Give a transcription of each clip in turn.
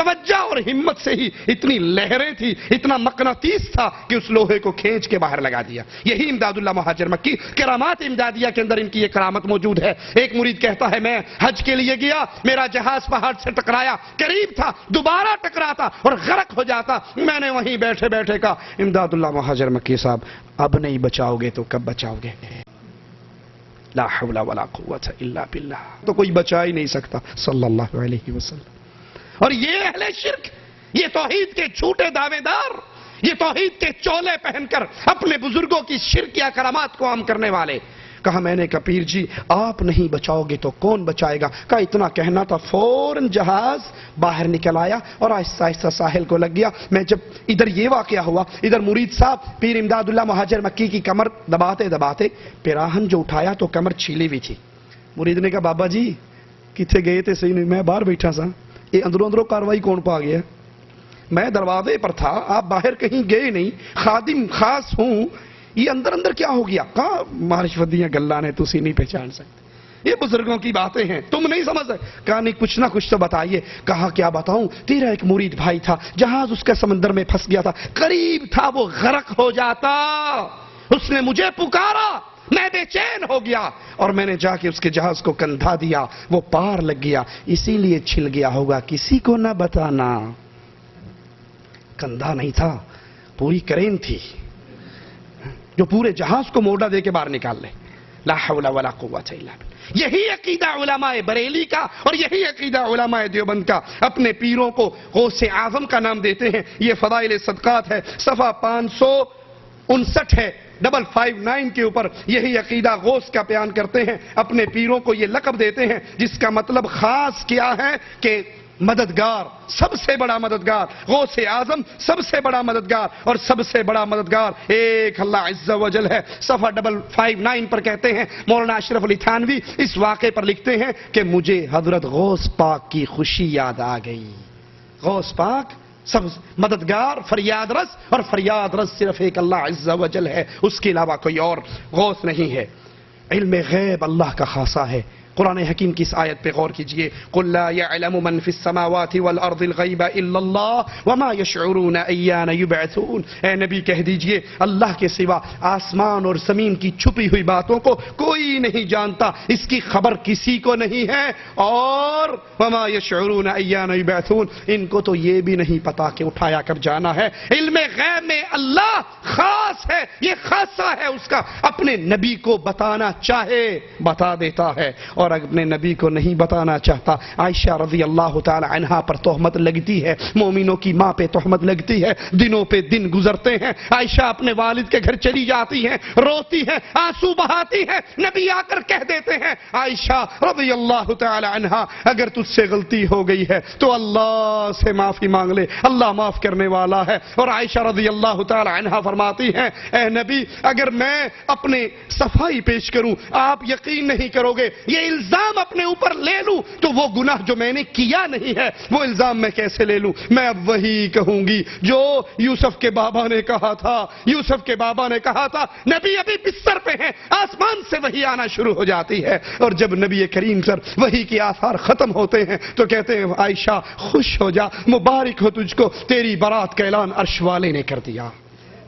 توجہ اور ہمت سے ہی اتنی لہریں تھی، اتنا مقناطیس تھا کہ اس لوہے کو کھینچ کے باہر لگا دیا۔ یہی امداد اللہ مہاجر مکی کرامات امدادیہ کے اندر ان کی یہ کرامت موجود ہے۔ ایک مرید کہتا ہے میں حج کے لیے گیا، میرا جہاز پہاڑ سے ٹکرایا، قریب تھا دوبارہ ٹکراتا اور غرق ہو جاتا، میں نے وہیں بیٹھے بیٹھے کہا امداد اللہ مہاجر مکی صاحب اب نہیں بچاؤ گے تو کب بچاؤ گے؟ لا حول ولا قوت الا باللہ، تو کوئی بچا ہی نہیں سکتا صلی اللہ علیہ وسلم۔ اور یہ اہل شرک، یہ توحید کے جھوٹے دعوے دار، یہ توحید کے چولے پہن کر اپنے بزرگوں کی شرک یا کرامات کو عام کرنے والے، کہا میں نے کہا پیر جی آپ نہیں بچاؤ گے تو کون بچائے گا؟ کہا اتنا کہنا تھا، فوراً جہاز باہر نکل آیا اور آہستہ آہستہ ساحل کو لگ گیا۔ میں جب ادھر یہ واقعہ ہوا، ادھر مرید صاحب پیر امداد اللہ مہاجر مکی کی کمر دباتے دباتے پیراہن جو اٹھایا تو کمر چھیلی ہوئی تھی۔ مرید نے کہا بابا جی کتنے گئے تھے؟ صحیح نہیں، میں باہر بیٹھا سا، یہ اندروں اندروں کاروائی کون پا گیا؟ میں دروازے پر تھا، آپ باہر کہیں گئے نہیں، خادم خاص ہوں، یہ اندر اندر کیا ہو گیا؟ کہا معرفت گلا نے تسی نہیں پہچان سکتے، یہ بزرگوں کی باتیں ہیں، تم نہیں سمجھ سکتے۔ کہا نہیں کچھ نہ کچھ تو بتائیے۔ کہا کیا بتاؤں، تیرا ایک مرید بھائی تھا، جہاز اس کا سمندر میں پھنس گیا تھا، قریب تھا وہ غرق ہو جاتا، اس نے مجھے پکارا، میں بے چین ہو گیا اور میں نے جا کے اس کے جہاز کو کندھا دیا، وہ پار لگ گیا، اسی لیے چھل گیا ہوگا، کسی کو نہ بتانا۔ کندھا نہیں تھا، پوری کرین تھی جو پورے جہاز کو موڑا دے کے باہر نکال لے۔ لا حول ولا قوت الا باللہ۔ یہی عقیدہ علماء بریلی کا اور یہی عقیدہ علماء دیوبند کا، اپنے پیروں کو غوث اعظم کا نام دیتے ہیں۔ یہ فضائل صدقات ہے، صفحہ 559 ہے، 559 کے اوپر یہی عقیدہ غوث کا بیان کرتے ہیں، اپنے پیروں کو یہ لقب دیتے ہیں جس کا مطلب خاص کیا ہے کہ مددگار، سب سے بڑا مددگار، غوث اعظم سب سے بڑا مددگار، اور سب سے بڑا مددگار ایک اللہ عز و جل ہے۔ صفحہ 559 پر کہتے ہیں، مولانا اشرف علی تھانوی اس واقعے پر لکھتے ہیں کہ مجھے حضرت غوث پاک کی خوشی یاد آ گئی۔ غوث پاک سب مددگار، فریاد رس، اور فریاد رس صرف ایک اللہ عز و جل ہے، اس کے علاوہ کوئی اور غوث نہیں ہے۔ علم غیب اللہ کا خاصہ ہے۔ قرآن حکیم کی اس آیت پہ غور کیجئے، قُلْ لَا يَعْلَمُ مَنْ فِي السَّمَاوَاتِ وَالْأَرْضِ الْغَيْبَ إِلَّا اللَّهُ وَمَا يَشْعُرُونَ أَيَّانَ يُبْعَثُونَ۔ اے نبی کہہ دیجئے اللہ کے سوا آسمان اور زمین کی چھپی ہوئی باتوں کو کوئی نہیں جانتا، اس کی خبر کسی کو نہیں ہے، اور وَمَا يَشْعُرُونَ أَيَّانَ يُبْعَثُونَ، ان کو تو یہ بھی نہیں پتا کہ اٹھایا کب جانا ہے۔ علم غیب میں اللہ خاص ہے، یہ خاصہ ہے اس کا، اپنے نبی کو بتانا چاہے بتا دیتا ہے، اور اپنے نبی کو نہیں بتانا چاہتا۔ عائشہ رضی اللہ تعالی عنہا پر تہمت لگتی ہے، مومنوں کی ماں پہ تہمت لگتی ہے، دنوں پہ دن گزرتے ہیں، عائشہ اپنے والد کے گھر چلی جاتی ہیں، روتی ہیں، آنسو بہاتی ہیں، نبی آ کر کہہ دیتے ہیں عائشہ رضی اللہ تعالی عنہا اگر تجھ سے غلطی ہو گئی ہے تو اللہ سے معافی مانگ لے، اللہ معاف کرنے والا ہے۔ اور عائشہ رضی اللہ تعالی عنہا فرماتی ہیں اے نبی اگر میں اپنے صفائی پیش کروں آپ یقین نہیں کرو گے، یہ الزام اپنے اوپر لے لوں تو وہ گناہ جو میں نے کیا نہیں ہے وہ الزام میں کیسے لے لوں؟ میں اب وہی کہوں گی جو یوسف کے بابا نے کہا تھا۔ یوسف کے بابا نے کہا تھا نبی ابھی بستر پہ ہیں، آسمان سے وحی آنا شروع ہو جاتی ہے، اور جب نبی کریم سر وحی کے آثار ختم ہوتے ہیں تو کہتے ہیں عائشہ خوش ہو جا، مبارک ہو تجھ کو، تیری برات کا اعلان عرش والے نے کر دیا۔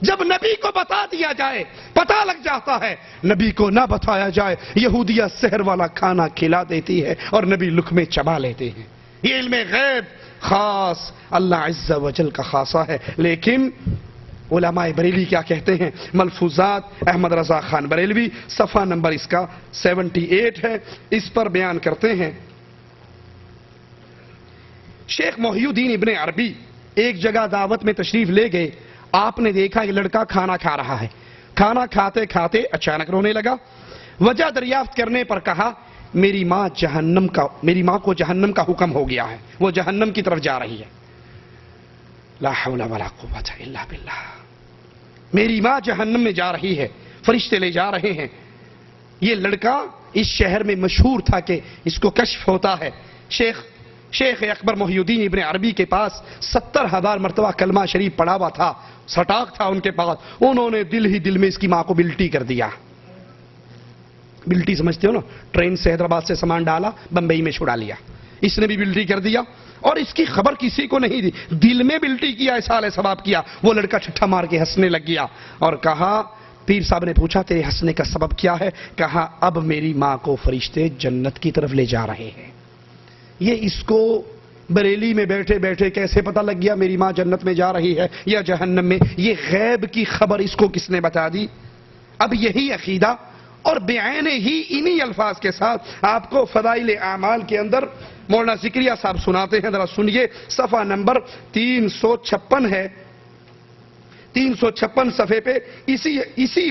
جب نبی کو بتا دیا جائے پتہ لگ جاتا ہے، نبی کو نہ بتایا جائے یہودیہ سحر والا کھانا کھلا دیتی ہے اور نبی لقمے چبا لیتے ہیں۔ یہ علم غیب خاص اللہ عز و جل کا خاصہ ہے۔ لیکن علماء بریلی کیا کہتے ہیں؟ ملفوظات احمد رضا خان بریلوی صفحہ نمبر اس کا 78 ہے، اس پر بیان کرتے ہیں شیخ محی الدین ابن عربی ایک جگہ دعوت میں تشریف لے گئے، آپ نے دیکھا یہ لڑکا کھانا کھا رہا ہے، کھانا کھاتے کھاتے اچانک رونے لگا، وجہ دریافت کرنے پر کہا میری ماں کو جہنم کا حکم ہو گیا ہے، وہ جہنم کی طرف جا رہی ہے۔ لا حول ولا قوت الا باللہ، میری ماں جہنم میں جا رہی ہے، فرشتے لے جا رہے ہیں۔ یہ لڑکا اس شہر میں مشہور تھا کہ اس کو کشف ہوتا ہے۔ شیخ اکبر محی الدین ابن عربی کے پاس 70,000 مرتبہ کلمہ شریف پڑھا ہوا تھا، سٹاک تھا ان کے پاس، انہوں نے دل ہی دل میں اس کی ماں کو بلٹی کر دیا۔ بلٹی سمجھتے ہو نا، ٹرین سے حیدرآباد سے سامان ڈالا، بمبئی میں چھڑا لیا، اس نے بھی بلٹی کر دیا۔ اور اس کی خبر کسی کو نہیں دی. دل میں الٹی کیا، اصال ثواب کیا. وہ لڑکا ٹھٹھا مار کے ہنسنے لگ گیا اور کہا، پیر صاحب نے پوچھا تیرے ہنسنے کا سبب کیا ہے؟ کہا اب میری ماں کو فرشتے جنت کی طرف لے جا رہے ہیں. یہ اس کو بریلی میں بیٹھے بیٹھے کیسے پتہ لگ گیا میری ماں جنت میں جا رہی ہے یا جہنم میں؟ یہ غیب کی خبر اس کو کس نے بتا دی؟ اب یہی عقیدہ اور بعین ہی انہی الفاظ کے ساتھ آپ کو فضائل اعمال کے اندر مولانا ذکریہ صاحب سناتے ہیں. ذرا سنیے، صفحہ نمبر 356 ہے. 356 صفحے پہ اسی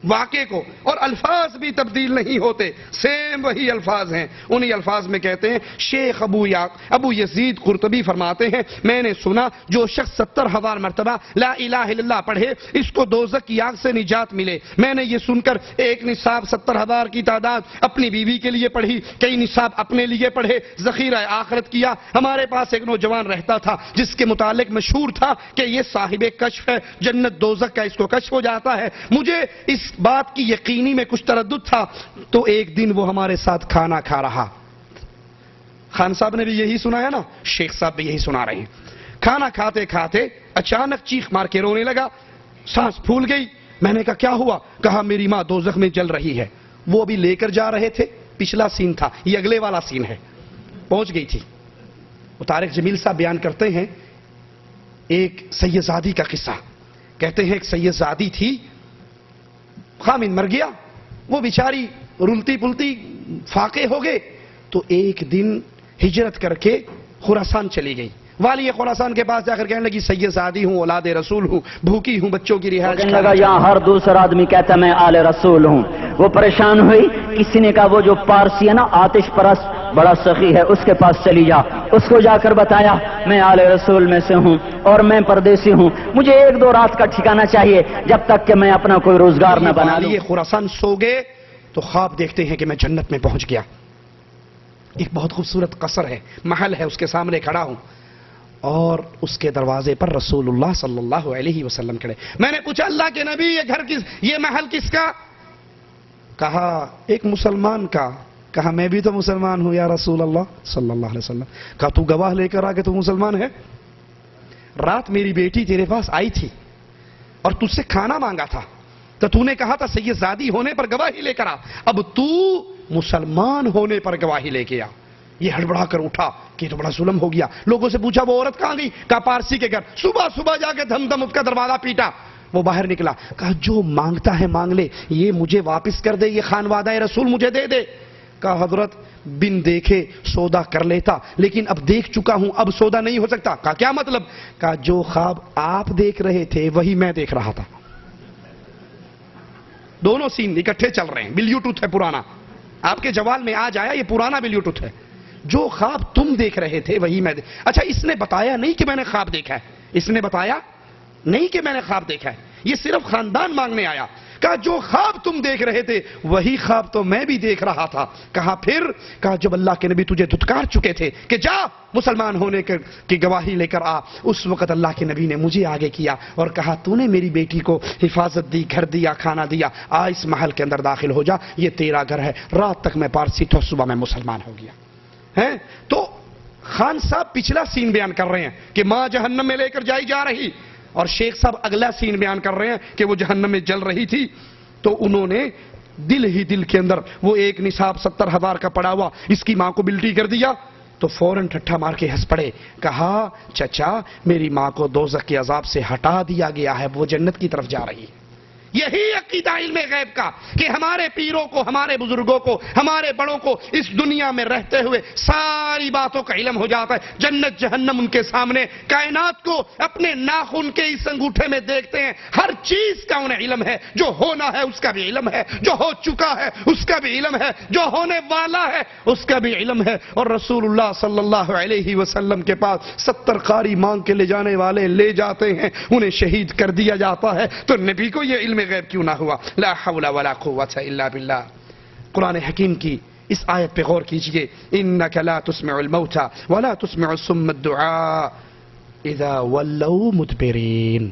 واقعے کو، اور الفاظ بھی تبدیل نہیں ہوتے، سیم وہی الفاظ ہیں. انہی الفاظ میں کہتے ہیں، شیخ ابو یزید قرطبی فرماتے ہیں، میں نے سنا جو شخص 70,000 مرتبہ لا الہ الا اللہ پڑھے اس کو دوزخ کی آگ سے نجات ملے. میں نے یہ سن کر ایک نصاب 70,000 کی تعداد اپنی بیوی کے لیے پڑھی، کئی نصاب اپنے لیے پڑھے، ذخیرہ آخرت کیا. ہمارے پاس ایک نوجوان رہتا تھا جس کے متعلق مشہور تھا کہ یہ صاحب کشف ہے، جنت دوزخ کا اس کو کشف ہو جاتا ہے. مجھے اس بات کی یقینی میں کچھ تردد تھا، تو ایک دن وہ ہمارے ساتھ کھانا کھا رہا. خان صاحب نے بھی یہی سنا ہے نا، شیخ صاحب بھی یہی سنا رہے ہیں. کھانا کھاتے کھاتے اچانک چیخ مار کے رونے لگا، سانس پھول گئی. میں نے کہا کیا ہوا؟ کہا میری ماں دوزخ میں جل رہی ہے. وہ بھی لے کر جا رہے تھے، پچھلا سین تھا، یہ اگلے والا سین ہے. پہنچ گئی تھی. وہ طارق جمیل صاحب بیان کرتے ہیں ایک سیدزادی کا قصہ. کہتے ہیں ایک سیدزادی تھی، خامن مر گیا، وہ بیچاری رلتی پلتی فاقے ہو گئے. تو ایک دن ہجرت کر کے خراسان چلی گئی. والی خراسان کے پاس جا کر کہنے لگی سیدزادی ہوں، اولاد رسول ہوں، بھوکی ہوں، بچوں کی رہائش. کہنے لگا یہاں ہر دوسرا آدمی کہتا میں آل رسول ہوں. وہ پریشان ہوئی. کسی نے کہا وہ جو پارسی ہے نا آتش پرست بڑا سخی ہے، اس کے پاس چلی جا. اس کو جا کر بتایا میں آل رسول میں سے ہوں اور میں پردیسی ہوں، مجھے 1-2 رات کا ٹھکانہ چاہیے جب تک کہ میں اپنا کوئی روزگار نہ بنا لوں. والی خراسان سو گئے تو خواب دیکھتے ہیں کہ میں جنت میں پہنچ گیا. ایک بہت خوبصورت قصر ہے، محل ہے، اس کے سامنے کھڑا ہوں اور اس کے دروازے پر رسول اللہ صلی اللہ علیہ وسلم کھڑے. میں نے پوچھا اللہ کے نبی یہ گھر کس، یہ محل کس کا؟ کہا ایک مسلمان کا. کہا میں بھی تو مسلمان ہوں یا رسول اللہ صلی اللہ علیہ وسلم. کہا تو گواہ لے کر آ کہ تو مسلمان ہے. رات میری بیٹی تیرے پاس آئی تھی اور تجھ سے کھانا مانگا تھا، تو نے کہا تھا سیدزادی ہونے پر گواہی لے کر آ. اب تو مسلمان ہونے پر گواہی لے کے آ. یہ ہڑبڑا کر اٹھا کہ یہ تو بڑا ظلم ہو گیا. لوگوں سے پوچھا وہ عورت کہاں گئی؟ کہا پارسی کے گھر. صبح صبح جا کے دھم دھم اس کا دروازہ پیٹا. وہ باہر نکلا. کہا جو مانگتا ہے مانگ لے، یہ مجھے واپس کر دے، یہ خانوادہ رسول مجھے دے دے. کہا حضرت بن دیکھے سودا کر لیتا، لیکن اب دیکھ چکا ہوں، اب سودا نہیں ہو سکتا. کہا کیا مطلب؟ کہا جو خواب آپ دیکھ رہے تھے وہی میں دیکھ رہا تھا. دونوں سین اکٹھے چل رہے ہیں. بلیوٹوتھ ہے پرانا، آپ کے جوال میں آج آیا، یہ پرانا بلیوٹوتھ ہے. جو خواب تم دیکھ رہے تھے وہی میں اچھا اس نے بتایا نہیں کہ میں نے خواب دیکھا ہے، اس نے بتایا نہیں کہ میں نے خواب دیکھا ہے، یہ صرف خاندان مانگنے آیا. کہا جو خواب تم دیکھ رہے تھے وہی خواب تو میں بھی دیکھ رہا تھا. کہا پھر؟ کہا جب اللہ کے نبی تجھے دھتکار چکے تھے کہ جا مسلمان ہونے کی گواہی لے کر آ، اس وقت اللہ کے نبی نے مجھے آگے کیا اور کہا تو نے میری بیٹی کو حفاظت دی، گھر دیا، کھانا دیا، آ اس محل کے اندر داخل ہو جا، یہ تیرا گھر ہے. رات تک میں پارسی تھا، صبح میں مسلمان ہو گیا. تو خان صاحب پچھلا سین بیان کر رہے ہیں کہ ماں جہنم میں لے کر جائی جا رہی، اور شیخ صاحب اگلا سین بیان کر رہے ہیں کہ وہ جہنم میں جل رہی تھی. تو انہوں نے دل ہی دل کے اندر وہ ایک نصاب 70,000 کا پڑا ہوا اس کی ماں کو بلٹی کر دیا. تو فوراً ٹھٹھا مار کے ہنس پڑے. کہا چچا میری ماں کو دوزخ کے عذاب سے ہٹا دیا گیا ہے، وہ جنت کی طرف جا رہی ہے. یہی عقیدہ علم غیب کا کہ ہمارے پیروں کو، ہمارے بزرگوں کو، ہمارے بڑوں کو اس دنیا میں رہتے ہوئے ساری باتوں کا علم ہو جاتا ہے. جنت جہنم ان کے سامنے، کائنات کو اپنے ناخن کے اس انگوٹھے میں دیکھتے ہیں. ہر چیز کا انہیں علم ہے، جو ہونا ہے اس کا بھی علم ہے، جو ہو چکا ہے اس کا بھی علم ہے، جو ہونے والا ہے اس کا بھی علم ہے. اور رسول اللہ صلی اللہ علیہ وسلم کے پاس 70 قاری مانگ کے لے جانے والے لے جاتے ہیں، انہیں شہید کر دیا جاتا ہے. تو نبی کو یہ علم غیب کیوں نہ ہوا؟ لا حول ولا قوة الا باللہ. قرآن حکیم کی اس آیت پہ غور کیجئے. انک لا تسمع الموتى ولا تسمع الصم الدعاء اذا ولوا مدبرین.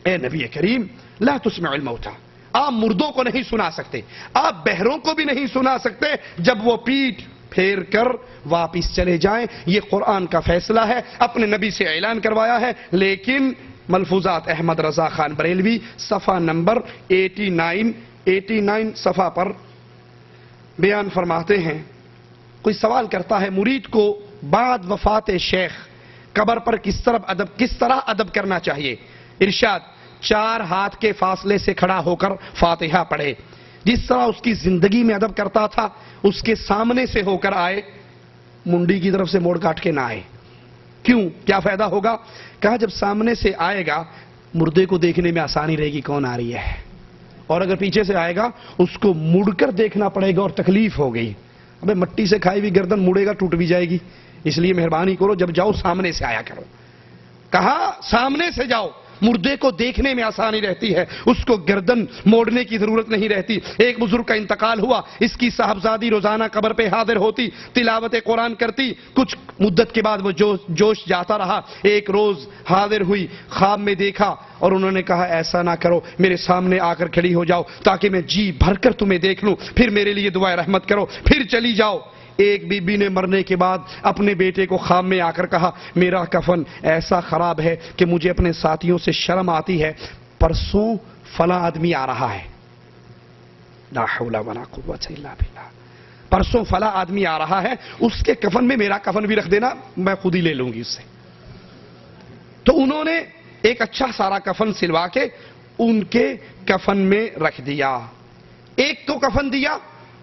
اے نبی کریم لا تسمع الموتى، آپ مردوں کو نہیں سنا سکتے، آپ بہروں کو بھی نہیں سنا سکتے جب وہ پیٹ پھیر کر واپس چلے جائیں. یہ قرآن کا فیصلہ ہے, اپنے نبی سے اعلان کروایا ہے. لیکن ملفوظات احمد رضا خان بریلوی صفحہ نمبر 89 صفحہ پر بیان فرماتے ہیں. کوئی سوال کرتا ہے مرید کو بعد وفات شیخ قبر پر کس طرح ادب کرنا چاہیے؟ ارشاد: 4 ہاتھ کے فاصلے سے کھڑا ہو کر فاتحہ پڑھے. جس طرح اس کی زندگی میں ادب کرتا تھا اس کے سامنے سے ہو کر آئے, منڈی کی طرف سے موڑ کاٹ کے نہ آئے. کیوں؟ کیا فائدہ ہوگا؟ کہا جب سامنے سے آئے گا مردے کو دیکھنے میں آسانی رہے گی کون آ رہی ہے, اور اگر پیچھے سے آئے گا اس کو مڑ کر دیکھنا پڑے گا اور تکلیف ہو گئی. ابے مٹی سے کھائی ہوئی گردن مڑے گا ٹوٹ بھی جائے گی. اس لیے مہربانی کرو جب جاؤ سامنے سے آیا کرو. کہا سامنے سے جاؤ, مردے کو دیکھنے میں آسانی رہتی ہے, اس کو گردن موڑنے کی ضرورت نہیں رہتی. ایک بزرگ کا انتقال ہوا, اس کی صاحبزادی روزانہ قبر پہ حاضر ہوتی, تلاوت قرآن کرتی. کچھ مدت کے بعد وہ جوش جاتا رہا. ایک روز حاضر ہوئی, خواب میں دیکھا اور انہوں نے کہا ایسا نہ کرو, میرے سامنے آ کر کھڑی ہو جاؤ تاکہ میں جی بھر کر تمہیں دیکھ لوں, پھر میرے لیے دعائے رحمت کرو, پھر چلی جاؤ. ایک بی بی نے مرنے کے بعد اپنے بیٹے کو خواب میں آ کر کہا میرا کفن ایسا خراب ہے کہ مجھے اپنے ساتھیوں سے شرم آتی ہے, پرسوں فلاں آدمی آ رہا ہے, لا حول ولا قوت الا باللہ, پرسوں فلاں آدمی آ رہا ہے, اس کے کفن میں میرا کفن بھی رکھ دینا, میں خود ہی لے لوں گی اس سے. تو انہوں نے ایک اچھا سارا کفن سلوا کے ان کے کفن میں رکھ دیا. ایک کو کفن دیا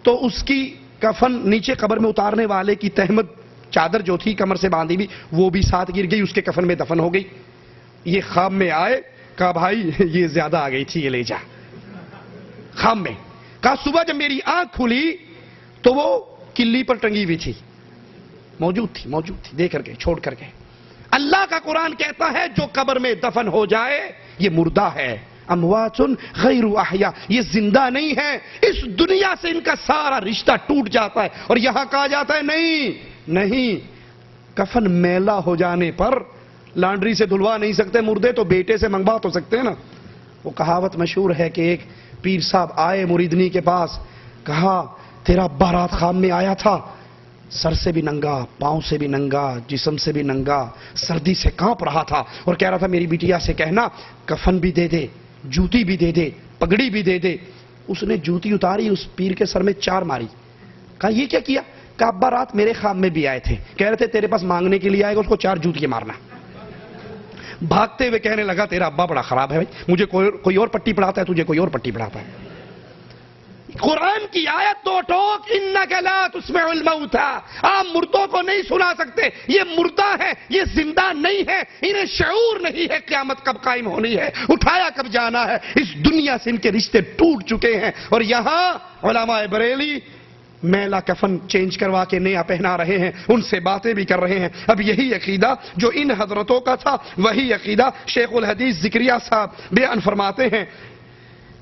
تو اس کی کفن نیچے قبر میں اتارنے والے کی تہمت چادر جو تھی کمر سے باندھی بھی وہ بھی ساتھ گر گئی, اس کے کفن میں دفن ہو گئی. یہ خواب میں آئے, کہا بھائی یہ زیادہ آ گئی تھی, یہ لے جا. خواب میں کہا صبح جب میری آنکھ کھلی تو وہ کلی پر ٹنگی ہوئی تھی, موجود تھی, دے کر کے چھوڑ کر کے. اللہ کا قرآن کہتا ہے جو قبر میں دفن ہو جائے یہ مردہ ہے. اموات غیر احیاء, یہ زندہ نہیں ہے. اس دنیا سے ان کا سارا رشتہ ٹوٹ جاتا ہے. اور یہاں کہا جاتا ہے نہیں, کفن میلا ہو جانے پر لانڈری سے دھلوا نہیں سکتے مردے, تو بیٹے سے منگوا تو سکتے ہیں نا. وہ کہاوت مشہور ہے کہ ایک پیر صاحب آئے مریدنی کے پاس, کہا تیرا ابا رات خواب میں آیا تھا, سر سے بھی ننگا, پاؤں سے بھی ننگا, جسم سے بھی ننگا, سردی سے کانپ رہا تھا, اور کہہ رہا تھا میری بیٹیا سے کہنا کفن بھی دے دے, جوتی بھی دے دے, پگڑی بھی دے دے. اس نے جوتی اتاری, اس پیر کے سر میں 4 ماری. کہا یہ کیا کیا؟ کہا ابا رات میرے خواب میں بھی آئے تھے, کہہ رہے تھے تیرے پاس مانگنے کے لیے آئے گا, اس کو 4 جوتیاں مارنا. بھاگتے ہوئے کہنے لگا تیرا ابا بڑا خراب ہے بھائی, مجھے کوئی اور پٹی پڑھاتا ہے, تجھے کوئی اور پٹی پڑھاتا ہے. قرآن کی آیت تو ٹوک انک لا تسمع الموتى, آپ مردوں کو نہیں سنا سکتے, یہ مردہ ہے, یہ زندہ نہیں ہے, انہیں شعور نہیں ہے قیامت کب قائم ہونی ہے, اٹھایا کب جانا ہے. اس دنیا سے ان کے رشتے ٹوٹ چکے ہیں. اور یہاں علماء بریلی میلا کفن چینج کروا کے نیا پہنا رہے ہیں, ان سے باتیں بھی کر رہے ہیں. اب یہی عقیدہ جو ان حضرتوں کا تھا وہی عقیدہ شیخ الحدیث ذکریہ صاحب بیان فرماتے ہیں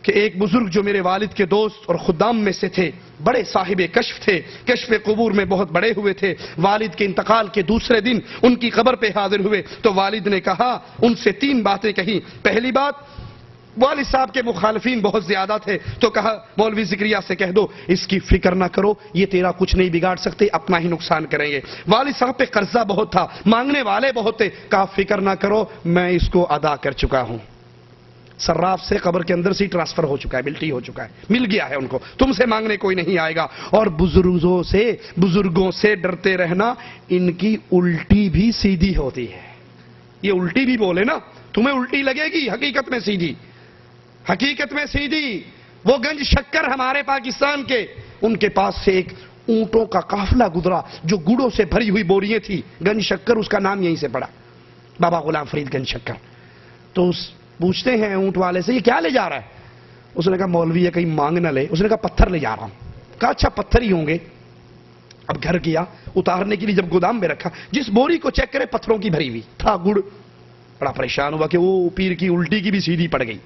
کہ ایک بزرگ جو میرے والد کے دوست اور خدام میں سے تھے, بڑے صاحب کشف تھے, کشف قبور میں بہت بڑے ہوئے تھے. والد کے انتقال کے دوسرے دن ان کی قبر پہ حاضر ہوئے تو والد نے کہا, ان سے 3 باتیں کہیں. پہلی بات, والد صاحب کے مخالفین بہت زیادہ تھے تو کہا مولوی ذکریہ سے کہہ دو اس کی فکر نہ کرو, یہ تیرا کچھ نہیں بگاڑ سکتے, اپنا ہی نقصان کریں گے. والد صاحب پہ قرضہ بہت تھا, مانگنے والے بہت تھے, کہا فکر نہ کرو میں اس کو ادا کر چکا ہوں. صراف سے قبر کے اندر سے ٹرانسفر ہو چکا ہے, ملٹی ہو چکا ہے, مل گیا ہے ان کو, تم سے مانگنے کوئی نہیں آئے گا. اور بزرگوں سے ڈرتے رہنا, ان کی الٹی بھی سیدھی ہوتی ہے. یہ الٹی بھی بولے نا, تمہیں الٹی لگے گی, حقیقت میں سیدھی. وہ گنج شکر ہمارے پاکستان کے, ان کے پاس سے ایک اونٹوں کا قافلہ گزرا جو گڑوں سے بھری ہوئی بوریاں تھی. گنج شکر اس کا نام یہیں سے پڑا, بابا غلام فرید گنج شکر. تو پوچھتے ہیں اونٹ والے سے یہ کیا لے جا رہا ہے؟ اس نے کہا مولوی یہ کہیں مانگ نہ لے. اس نے کہا پتھر لے جا رہا ہوں. کہا اچھا پتھر ہی ہوں گے. اب گھر گیا, اتارنے کے لیے جب گودام میں رکھا, جس بوری کو چیک کرے پتھروں کی بھری ہوئی تھا گڑ. بڑا پریشان ہوا کہ وہ پیر کی الٹی کی بھی سیدھی پڑ گئی.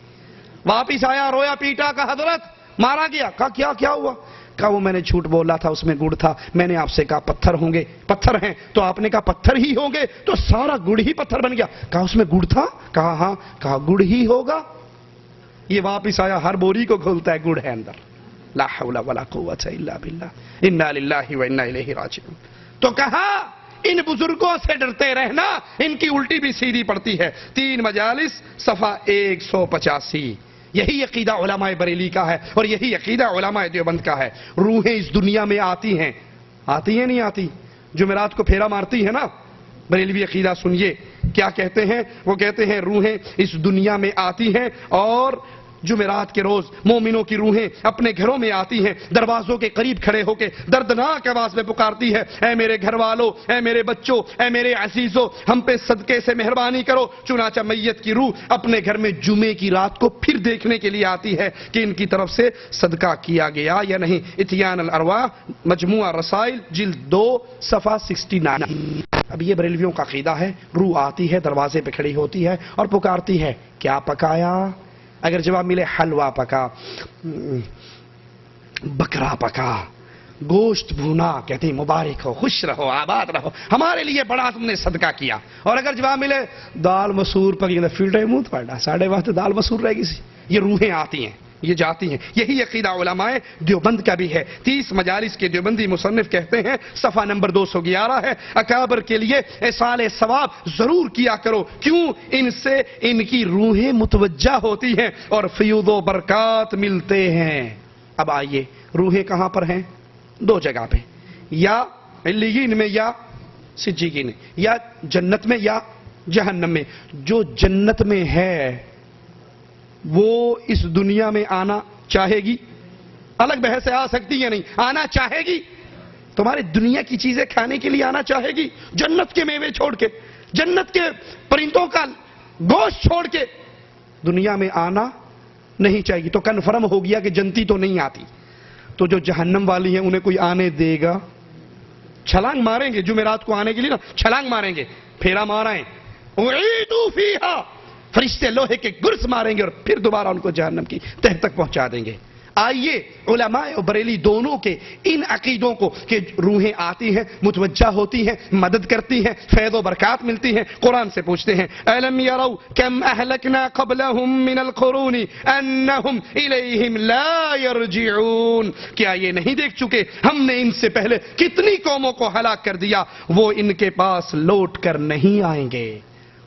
واپس آیا, رویا پیٹا, کہا حضرت مارا گیا. کہا کیا ہوا؟ کہا وہ میں نے جھوٹ بولا تھا, اس میں گڑ تھا, میں نے آپ سے کہا پتھر ہوں گے, پتھر ہیں. تو آپ نے کہا پتھر ہی ہوں گے, تو سارا گڑ ہی پتھر بن گیا. کہا اس میں گڑ تھا؟ کہا ہاں. کہا گڑ ہی ہوگا. یہ واپس آیا, ہر بوری کو کھولتا ہے, گڑ ہے اندر. لا حول ولا قوت الا باللہ انا للہ و انا الیہ راجعون۔ تو کہا ان بزرگوں سے ڈرتے رہنا، ان کی الٹی بھی سیدھی پڑتی ہے۔ 3 مجالس صفحہ 185۔ یہی عقیدہ علماء بریلی کا ہے اور یہی عقیدہ علماء دیوبند کا ہے۔ روحیں اس دنیا میں آتی ہیں نہیں آتی؟ جمعرات کو پھیرا مارتی ہے نا؟ بریلوی عقیدہ سنیے کیا کہتے ہیں، وہ کہتے ہیں روحیں اس دنیا میں آتی ہیں اور جمعرات کے روز مومنوں کی روحیں اپنے گھروں میں آتی ہیں، دروازوں کے قریب کھڑے ہو کے دردناک آواز میں پکارتی ہے، اے میرے گھر والوں، اے میرے بچوں، اے میرے عزیزوں، ہم پہ صدقے سے مہربانی کرو۔ چنانچہ میت کی روح اپنے گھر میں جمعے کی رات کو پھر دیکھنے کے لیے آتی ہے کہ ان کی طرف سے صدقہ کیا گیا یا نہیں۔ اتیان الارواح مجموعہ رسائل جلد 2 صفحہ 69۔ اب یہ بریلویوں کا عقیدہ ہے، روح آتی ہے، دروازے پہ کھڑی ہوتی ہے اور پکارتی ہے، کیا پکایا؟ اگر جواب ملے حلوہ پکا، بکرا پکا، گوشت بھونا، کہتے ہیں مبارک ہو، خوش رہو، آباد رہو، ہمارے لیے بڑا تم نے صدقہ کیا۔ اور اگر جواب ملے دال مسور پکی، فلٹر منہ پڑا ساڑھے وقت دال مسور رہے گی سی۔ یہ روحیں آتی ہیں، یہ جاتی ہیں۔ یہی عقیدہ علماء دیوبند کا بھی ہے۔ 30 مجالس کے دیوبندی مصنف کہتے ہیں، صفحہ نمبر 211 ہے، اکابر کے لیے ایصال ثواب ضرور کیا کرو، کیوں؟ ان سے ان کی روحیں متوجہ ہوتی ہیں اور فیوض و برکات ملتے ہیں۔ اب آئیے، روحیں کہاں پر ہیں؟ 2 جگہ پہ، یا علیین میں یا سجیین میں، یا جنت میں یا جہنم میں۔ جو جنت میں ہے وہ اس دنیا میں آنا چاہے گی؟ الگ بحث آ سکتی ہے نہیں، آنا چاہے گی؟ تمہاری دنیا کی چیزیں کھانے کے لیے آنا چاہے گی؟ جنت کے میوے چھوڑ کے، جنت کے پرندوں کا گوشت چھوڑ کے دنیا میں آنا نہیں چاہیے۔ تو کنفرم ہو گیا کہ جنتی تو نہیں آتی۔ تو جو جہنم والی ہیں انہیں کوئی آنے دے گا؟ چھلانگ ماریں گے جمعرات کو آنے کے لیے نا، چھلانگ ماریں گے، پھیرا مارائیں، اعیدوا فیہا، فرشتے لوہے کے گرز ماریں گے اور پھر دوبارہ ان کو جہنم کی تہ تک پہنچا دیں گے۔ آئیے علماء اور بریلی دونوں کے ان عقیدوں کو کہ روحیں آتی ہیں، متوجہ ہوتی ہیں، مدد کرتی ہیں، فیض و برکات ملتی ہیں، قرآن سے پوچھتے ہیں، أَلَمْ يَرَوْا كَمْ أَهْلَكْنَا قَبْلَهُمْ مِنَ الْقُرُونِ أَنَّهُمْ إِلَيْهِمْ لَا يَرْجِعُونَ۔ کیا یہ نہیں دیکھ چکے ہم نے ان سے پہلے کتنی قوموں کو ہلاک کر دیا، وہ ان کے پاس لوٹ کر نہیں آئیں گے۔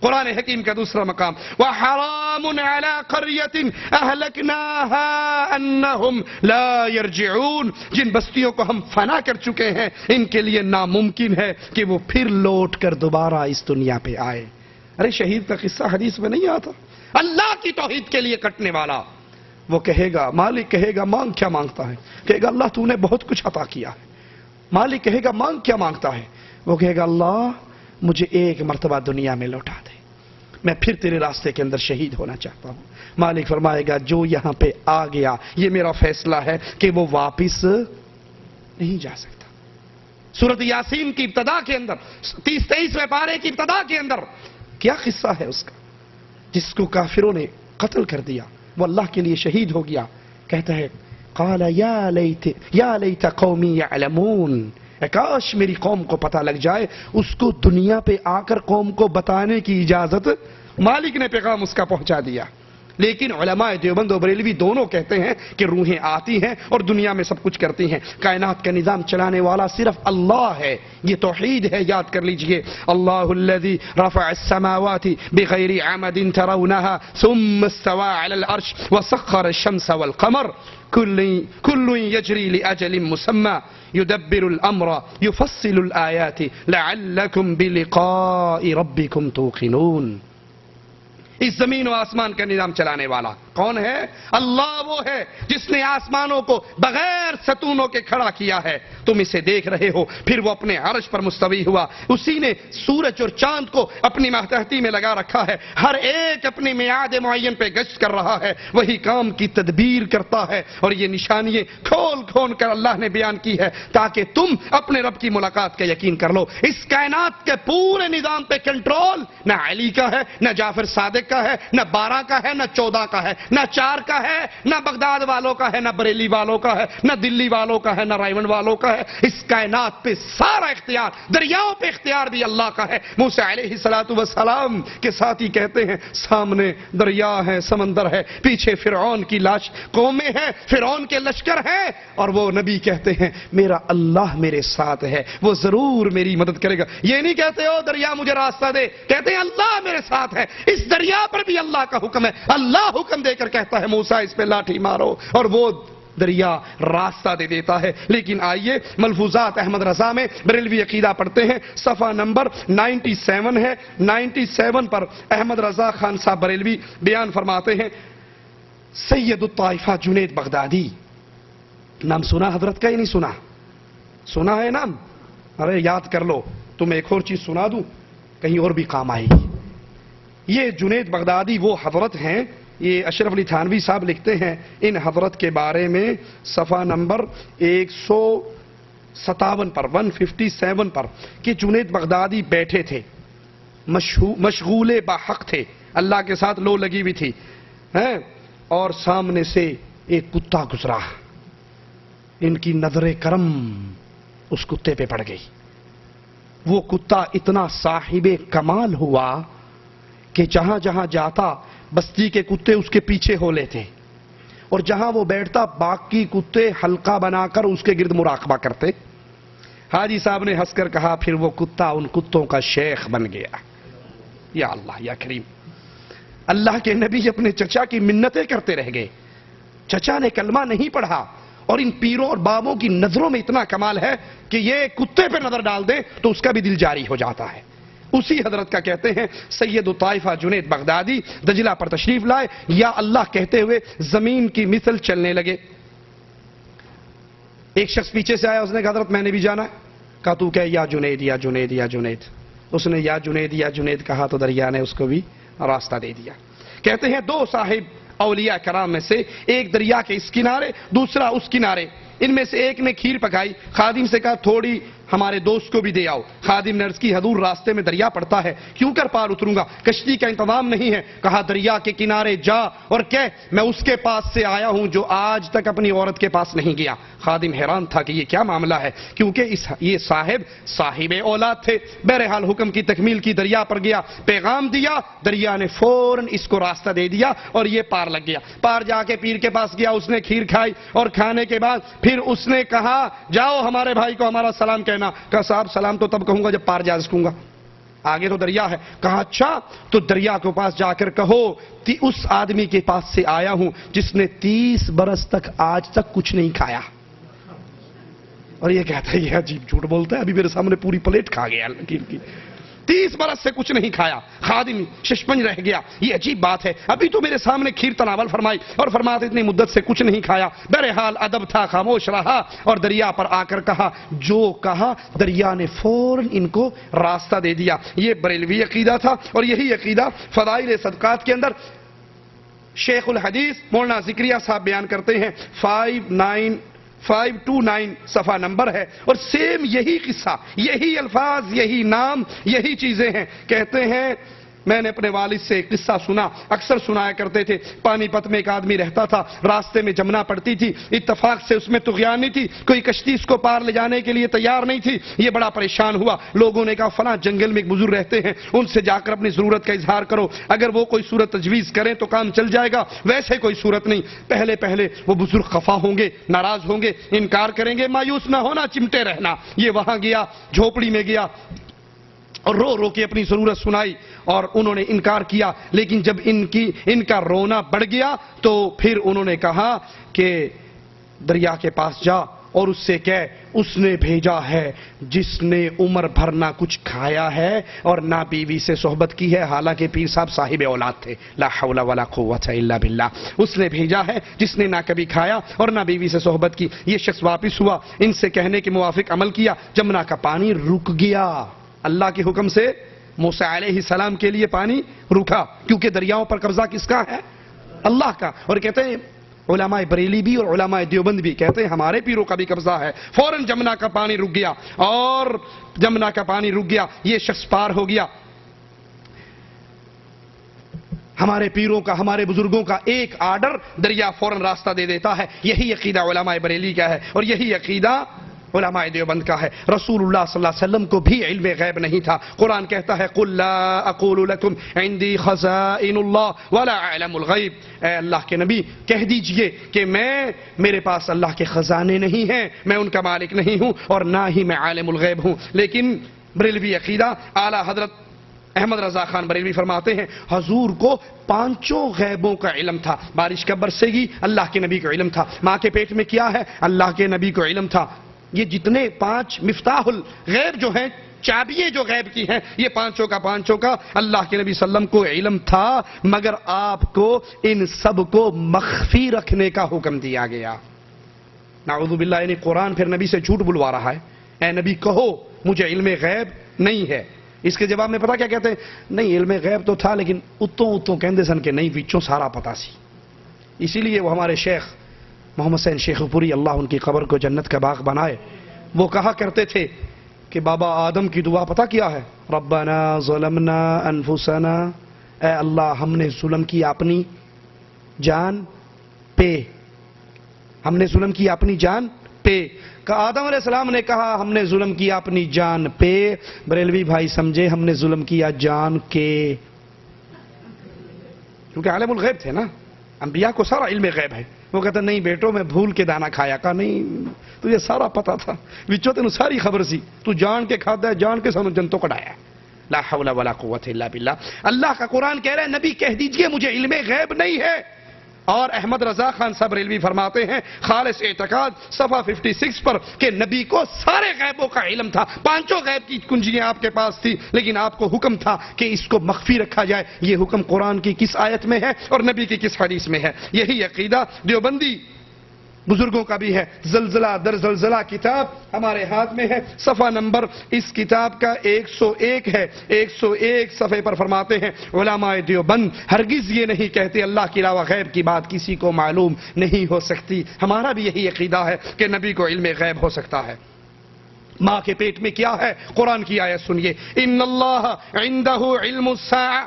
قرآن حکیم کا دوسرا مقام، وَحَرَامٌ عَلَىٰ قَرْيَةٍ أَهْلَكْنَاهَا أَنَّهُمْ لَا يَرْجِعُونَ۔ جن بستیوں کو ہم فنا کر چکے ہیں ان کے لیے ناممکن ہے کہ وہ پھر لوٹ کر دوبارہ اس دنیا پہ آئے۔ ارے شہید کا قصہ حدیث میں نہیں آتا؟ اللہ کی توحید کے لیے کٹنے والا، وہ کہے گا، مالک کہے گا مانگ کیا مانگتا ہے؟ کہے گا اللہ تو نے بہت کچھ عطا کیا ہے۔ مالک کہے گا مانگ کیا مانگتا ہے؟ وہ کہے گا اللہ مجھے ایک مرتبہ دنیا میں لوٹا دے، میں پھر تیرے راستے کے اندر شہید ہونا چاہتا ہوں۔ مالک فرمائے گا جو یہاں پہ آ گیا یہ میرا فیصلہ ہے کہ وہ واپس نہیں جا سکتا۔ سورۃ یاسین کی ابتدا کے اندر 30-23ویں پارے کی ابتدا کے اندر کیا قصہ ہے اس کا؟ جس کو کافروں نے قتل کر دیا وہ اللہ کے لیے شہید ہو گیا، کہتا ہے قال یا لیت قومی یعلمون، کاش میری قوم کو پتہ لگ جائے۔ اس کو دنیا پہ آ کر قوم کو بتانے کی اجازت مالک نے پیغام اس کا پہنچا دیا۔ لیکن علماء دیوبند و بریلوی دونوں کہتے ہیں کہ روحیں آتی ہیں اور دنیا میں سب کچھ کرتی ہیں۔ کائنات کا نظام چلانے والا صرف اللہ ہے، یہ توحید ہے، یاد کر لیجئے۔ اللہ الذی رفع السماوات بغیر عمد ترونها ثم استوى على العرش وسخر الشمس والقمر كل يجري لأجل مسمى يدبر الأمر يفصل الآيات لعلكم بلقاء ربكم توقنون۔ اس زمین و آسمان کا نظام چلانے والا کون ہے؟ اللہ وہ ہے جس نے آسمانوں کو بغیر ستونوں کے کھڑا کیا ہے، تم اسے دیکھ رہے ہو، پھر وہ اپنے عرش پر مستوی ہوا۔ اسی نے سورج اور چاند کو اپنی ماتحتی میں لگا رکھا ہے، ہر ایک اپنی میعاد معین پہ گشت کر رہا ہے، وہی کام کی تدبیر کرتا ہے۔ اور یہ نشانیاں کھول کھول کر اللہ نے بیان کی ہے تاکہ تم اپنے رب کی ملاقات کا یقین کر لو۔ اس کائنات کے پورے نظام پہ کنٹرول نہ علی کا ہے، نہ جعفر صادق کا ہے، نہ 12 کا ہے، نہ 14 کا ہے، نہ چار کا ہے، نہ بغداد والوں کا ہے، نہ بریلی والوں کا ہے، نہ دلی والوں کا ہے، نہ رائے منڈ والوں کا ہے. اس کائنات پہ سارا اختیار، دریاؤں پہ اختیار بھی اللہ کا ہے. موسیٰ علیہ السلام کے ساتھی کہتے ہیں سامنے دریا ہے، سمندر ہے، پیچھے فرعون کی لاش قومیں ہیں، فرعون کے لشکر ہیں، اور وہ نبی کہتے ہیں میرا اللہ میرے ساتھ ہے، وہ ضرور میری مدد کرے گا. یہ نہیں کہتے ہو دریا مجھے راستہ دے، کہتے ہیں اللہ میرے ساتھ ہے. اس دریا پر بھی اللہ کا حکم ہے. اللہ حکم دے کر کہتا ہے موسیٰ اس پہ لاٹھی مارو، اور وہ دریا راستہ دے دیتا ہے. لیکن آئیے ملفوظات احمد رضا میں بریلوی عقیدہ پڑھتے ہیں، صفحہ نمبر 97 ہے. 97 پر احمد رضا خان صاحب بریلوی بیان فرماتے ہیں سید الطائفہ جنید بغدادی. نام سنا حضرت کا ہی نہیں سنا؟ سنا ہے نام؟ ارے یاد کر لو، تم ایک اور چیز سنا دوں کہیں اور بھی کام آئے گی. یہ جنید بغدادی وہ حضرت ہیں، یہ اشرف علی تھانوی صاحب لکھتے ہیں ان حضرت کے بارے میں صفحہ نمبر 157 پر 157 پر کہ جنید بغدادی بیٹھے تھے، مشغول باحق تھے، اللہ کے ساتھ لو لگی ہوئی تھی، اور سامنے سے ایک کتا گزرا. ان کی نظر کرم اس کتے پہ پڑ گئی. وہ کتا اتنا صاحب کمال ہوا کہ جہاں جہاں جاتا بستی کے کتے اس کے پیچھے ہو لیتے، اور جہاں وہ بیٹھتا باقی کتے حلقہ بنا کر اس کے گرد مراقبہ کرتے. حاجی صاحب نے ہنس کر کہا پھر وہ کتا ان کتوں کا شیخ بن گیا. یا اللہ یا کریم، اللہ کے نبی اپنے چچا کی منتیں کرتے رہ گئے. چچا نے کلمہ نہیں پڑھا، اور ان پیروں اور بابوں کی نظروں میں اتنا کمال ہے کہ یہ کتے پہ نظر ڈال دیں تو اس کا بھی دل جاری ہو جاتا ہے. اسی حضرت کا کہتے ہیں سید الطائفہ جنید بغدادی دجلہ پر تشریف لائے، یا اللہ کہتے ہوئے زمین کی مثل چلنے لگے. ایک شخص پیچھے سے آیا، اس نے کہا حضرت میں نے بھی جانا ہے. کہا تو کہ یا جنید یا جنید یا جنید. اس نے یا جنید یا جنید کہا تو دریا نے اس کو بھی راستہ دے دیا. کہتے ہیں دو صاحب اولیاء کرام میں سے ایک دریا کے اس کنارے، دوسرا اس کنارے. ان میں سے ایک نے کھیر پکائی، خادم سے کہا تھوڑی ہمارے دوست کو بھی دے آؤ. خادم نے عرض کی حضور راستے میں دریا پڑتا ہے، کیوں کر پار اتروں گا، کشتی کا انتظام نہیں ہے. کہا دریا کے کنارے جا اور کہہ میں اس کے پاس سے آیا ہوں جو آج تک اپنی عورت کے پاس نہیں گیا. خادم حیران تھا کہ یہ کیا معاملہ ہے، کیونکہ یہ صاحب اولاد تھے. بہرحال حکم کی تکمیل کی، دریا پر گیا، پیغام دیا، دریا نے فوراً اس کو راستہ دے دیا اور یہ پار لگ گیا. پار جا کے پیر کے پاس گیا، اس نے کھیر کھائی، اور کھانے کے بعد پھر اس نے کہا جاؤ ہمارے بھائی کو ہمارا سلام کہنا. کہا صاحب سلام تو تب کہوں گا جب پار جا سکوں گا، آگے تو دریا ہے. کہا اچھا تو دریا کے پاس جا کر کہو اس آدمی کے پاس سے آیا ہوں جس نے 30 برس تک آج تک کچھ نہیں کھایا. اور یہ کہتا ہے یہ عجیب جھوٹ بولتا ہے، ابھی میرے سامنے پوری پلیٹ کھا گیا لکیر کی. 30 برس سے کچھ نہیں کھایا. خادم ششپنج رہ گیا، یہ عجیب بات ہے، ابھی تو میرے سامنے کھیر تناول فرمائی اور فرماتے اتنی مدت سے کچھ نہیں کھایا. بہرحال ادب تھا، خاموش رہا اور دریا پر آ کر کہا جو کہا. دریا نے فوراً ان کو راستہ دے دیا. یہ بریلوی عقیدہ تھا، اور یہی عقیدہ فضائل صدقات کے اندر شیخ الحدیث مولانا ذکریہ صاحب بیان کرتے ہیں. 529 صفحہ نمبر ہے، اور سیم یہی قصہ، یہی الفاظ، یہی نام، یہی چیزیں ہیں. کہتے ہیں میں نے اپنے والد سے ایک قصہ سنا، اکثر سنایا کرتے تھے. پانی پت میں ایک آدمی رہتا تھا، راستے میں جمنا پڑتی تھی، اتفاق سے اس میں طغیانی تھی، کوئی کشتی اس کو پار لے جانے کے لیے تیار نہیں تھی. یہ بڑا پریشان ہوا. لوگوں نے کہا فلاں جنگل میں ایک بزرگ رہتے ہیں، ان سے جا کر اپنی ضرورت کا اظہار کرو، اگر وہ کوئی صورت تجویز کریں تو کام چل جائے گا، ویسے کوئی صورت نہیں. پہلے وہ بزرگ خفا ہوں گے، ناراض ہوں گے، انکار کریں گے. مایوس نہ ہونا، چمٹے رہنا. یہ وہاں گیا، جھوپڑی میں گیا اور رو کے اپنی ضرورت سنائی، اور انہوں نے انکار کیا. لیکن جب ان کا رونا بڑھ گیا تو پھر انہوں نے کہا کہ دریا کے پاس جا اور اس سے کہہ اس نے بھیجا ہے جس نے عمر بھر نہ کچھ کھایا ہے اور نہ بیوی سے صحبت کی ہے. حالانکہ پیر صاحب صاحب اولاد تھے. لا حول ولا قوت الا باللہ. اس نے بھیجا ہے جس نے نہ کبھی کھایا اور نہ بیوی سے صحبت کی. یہ شخص واپس ہوا، ان سے کہنے کے موافق عمل کیا. جمنا کا پانی رک گیا. اللہ کے حکم سے موسیٰ علیہ السلام کے لیے پانی رکا، کیونکہ دریاؤں پر قبضہ کس کا ہے؟ اللہ کا. اور کہتے ہیں علماء بریلی بھی اور علماء دیوبند بھی کہتے ہیں ہمارے پیروں کا بھی قبضہ ہے. فوراً جمنا کا پانی رک گیا، اور جمنا کا پانی رک گیا. یہ شخص پار ہو گیا. ہمارے پیروں کا، ہمارے بزرگوں کا ایک آرڈر دریا فوراً راستہ دے دیتا ہے. یہی عقیدہ علماء بریلی کا ہے اور یہی عقیدہ علماء دیوبند کا ہے. رسول اللہ صلی اللہ علیہ وسلم کو بھی علم غیب نہیں تھا. قرآن کہتا ہے قُلْ لَا أَقُولُ لَكُمْ عِنْدِي خَزَائِنُ اللَّهِ وَلَا أَعْلَمُ الْغَيْبِ. اے اللہ کے نبی کہہ دیجئے کہ میرے پاس اللہ کے خزانے نہیں ہیں، میں ان کا مالک نہیں ہوں اور نہ ہی میں عالم الغیب ہوں. لیکن بریلوی عقیدہ اعلیٰ حضرت احمد رضا خان بریلوی فرماتے ہیں حضور کو 5 غیبوں کا علم تھا. بارش کب برسے گی اللہ کے نبی کو علم تھا. ماں کے پیٹ میں کیا ہے اللہ کے نبی کو علم تھا. یہ جتنے 5 مفتاح الغیب جو ہیں، چابیے جو غیب کی ہیں، یہ 5 کا اللہ کے نبی صلی اللہ علیہ وسلم کو علم تھا، مگر آپ کو ان سب کو مخفی رکھنے کا حکم دیا گیا. نعوذ باللہ، یعنی قرآن پھر نبی سے جھوٹ بلوا رہا ہے. اے نبی کہو مجھے علم غیب نہیں ہے. اس کے جواب میں پتا کیا کہتے ہیں؟ نہیں علم غیب تو تھا لیکن اتوں کہندے سن کہ نہیں وچوں سارا پتا سی. اسی لیے وہ ہمارے شیخ محمد حسین شیخ پوری اللہ ان کی قبر کو جنت کا باغ بنائے، وہ کہا کرتے تھے کہ بابا آدم کی دعا پتا کیا ہے؟ ربنا ظلمنا انفسنا، اے اللہ ہم نے ظلم کیا اپنی جان پہ، ہم نے ظلم کیا اپنی جان پہ. کہ آدم علیہ السلام نے کہا ہم نے ظلم کیا اپنی جان پہ. بریلوی بھائی سمجھے ہم نے ظلم کیا جان کے، کیونکہ عالم الغیب تھے نا، انبیاء کو سارا علم غیب ہے. وہ کہتا نہیں بیٹو میں بھول کے دانا کھایا. کہا نہیں تجھے سارا پتا تھا، وچوں تینوں ساری خبر سی، تو جان کے کھاتا ہے، جان کے سانوں جنتوں کڈایا. لا حول ولا قوت الا باللہ. اللہ کا قرآن کہہ رہا ہے نبی کہہ دیجئے مجھے علم غیب نہیں ہے. اور احمد رضا خان صاحب بریلوی فرماتے ہیں خالص اعتقاد صفحہ 56 پر کہ نبی کو سارے غیبوں کا علم تھا. 5 غیب کی کنجیاں آپ کے پاس تھی لیکن آپ کو حکم تھا کہ اس کو مخفی رکھا جائے. یہ حکم قرآن کی کس آیت میں ہے اور نبی کی کس حدیث میں ہے؟ یہی عقیدہ دیوبندی بزرگوں کا بھی ہے. زلزلہ در زلزلہ کتاب ہمارے ہاتھ میں ہے، صفحہ نمبر اس کتاب کا 101 ہے. 101 صفحے پر فرماتے ہیں علماء دیوبند ہرگز یہ نہیں کہتے اللہ کے علاوہ غیب کی بات کسی کو معلوم نہیں ہو سکتی. ہمارا بھی یہی عقیدہ ہے کہ نبی کو علم غیب ہو سکتا ہے. ماں کے پیٹ میں کیا ہے؟ قرآن کی آیت سنیے، ان اللہ عنده علم الساعہ،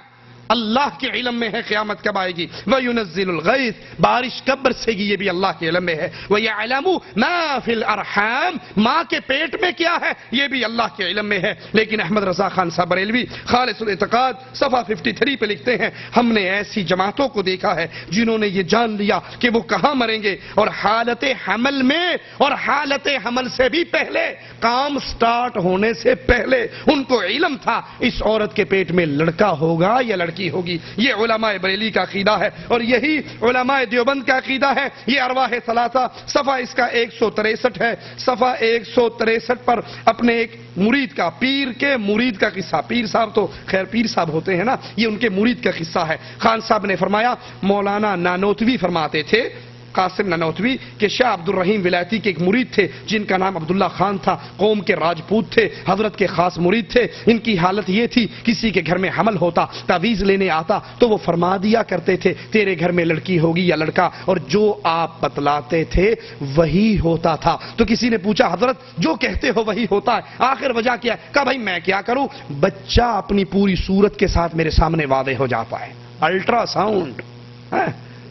اللہ کے علم میں ہے قیامت کب آئے گی. وَيُنَزِّلُ الْغَيْثَ، بارش کب برسے گی یہ بھی اللہ کے علم میں ہے. وَيَعْلَمُ مَا فِي الْأَرْحَامِ، ماں کے پیٹ میں کیا ہے یہ بھی اللہ کے علم میں ہے. لیکن احمد رضا خان صاحب بریلوی خالص الاعتقاد صفحہ 53 پہ لکھتے ہیں ہم نے ایسی جماعتوں کو دیکھا ہے جنہوں نے یہ جان لیا کہ وہ کہاں مریں گے اور حالت حمل میں اور حالت حمل سے بھی پہلے، کام سٹارٹ ہونے سے پہلے ان کو علم تھا اس عورت کے پیٹ میں لڑکا ہوگا یا لڑکی ہوگی. یہ علماء بریلی کا عقیدہ ہے اور یہی علماء دیوبند کا عقیدہ ہے. یہ ارواح ثلاثہ صفحہ اس کا 163 ہے. صفحہ 163 پر اپنے ایک مرید کا، پیر کے مرید کا قصہ، پیر صاحب تو خیر پیر صاحب ہوتے ہیں نا، یہ ان کے مرید کا قصہ ہے. خان صاحب نے فرمایا مولانا نانوتوی فرماتے تھے، قاسم نانوتوی، کہ شاہ عبد الرحیم ولایتی کے ایک مرید تھے جن کا نام عبداللہ خان تھا، قوم کے راجپوت تھے، حضرت کے خاص مرید تھے. ان کی حالت یہ تھی کسی کے گھر میں حمل ہوتا، تعویذ لینے آتا تو وہ فرما دیا کرتے تھے تیرے گھر میں لڑکی ہوگی یا لڑکا، اور جو آپ بتلاتے تھے وہی ہوتا تھا. تو کسی نے پوچھا حضرت جو کہتے ہو وہی ہوتا ہے، آخر وجہ کیا ہے؟ کہا بھائی میں کیا کروں، بچہ اپنی پوری صورت کے ساتھ میرے سامنے واضح ہو جاتا ہے. الٹرا ساؤنڈ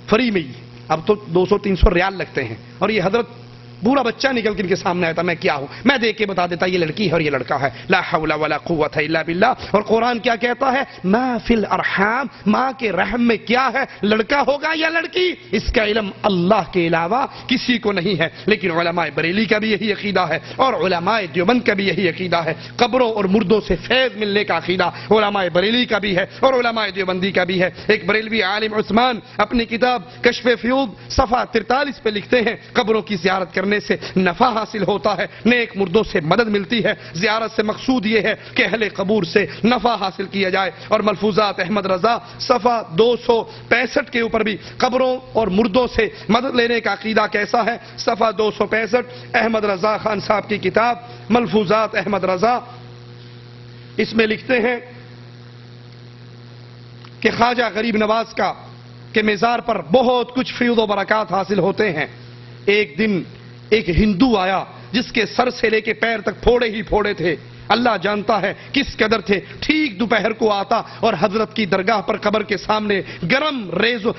فری میں، اب تو 200-300 ریال لگتے ہیں، اور یہ حضرت پورا بچہ نکل کے ان کے سامنے آیا تھا. میں کیا ہوں؟ میں دیکھ کے بتا دیتا یہ لڑکی ہے اور یہ لڑکا ہے. لا حول ولا قوت الا باللہ. اور قرآن کیا کہتا ہے؟ ما فی الارحام، ماں کے رحم میں کیا ہے، لڑکا ہوگا یا لڑکی، اس کا علم اللہ کے علاوہ کسی کو نہیں ہے. لیکن علماء بریلی کا بھی یہی عقیدہ ہے اور علماء دیوبند کا بھی یہی عقیدہ ہے. قبروں اور مردوں سے فیض ملنے کا عقیدہ علماء بریلی کا بھی ہے اور علماء دیوبندی کا بھی ہے. ایک بریلوی عالم عثمان اپنی کتاب کشف فیوض صفحہ 43 پہ لکھتے ہیں قبروں کی زیارت کرنے سے نفع حاصل ہوتا ہے، نیک مردوں سے مدد ملتی ہے. زیارت سے مقصود یہ ہے کہ اہل قبور سے نفع حاصل کیا جائے. اور ملفوظات احمد رضا صفحہ 265 کے اوپر بھی قبروں اور مردوں سے مدد لینے کا عقیدہ کیسا ہے؟ صفحہ 265 احمد رضا خان صاحب کی کتاب ملفوظات احمد رضا، اس میں لکھتے ہیں کہ خواجہ غریب نواز کا کہ مزار پر بہت کچھ فیض و برکات حاصل ہوتے ہیں. ایک دن ایک ہندو آیا جس کے سر سے لے کے پیر تک پھوڑے ہی پھوڑے تھے. اللہ جانتا ہے کس قدر تھے. ٹھیک دوپہر کو آتا اور حضرت کی درگاہ پر قبر کے سامنے گرم ریزوں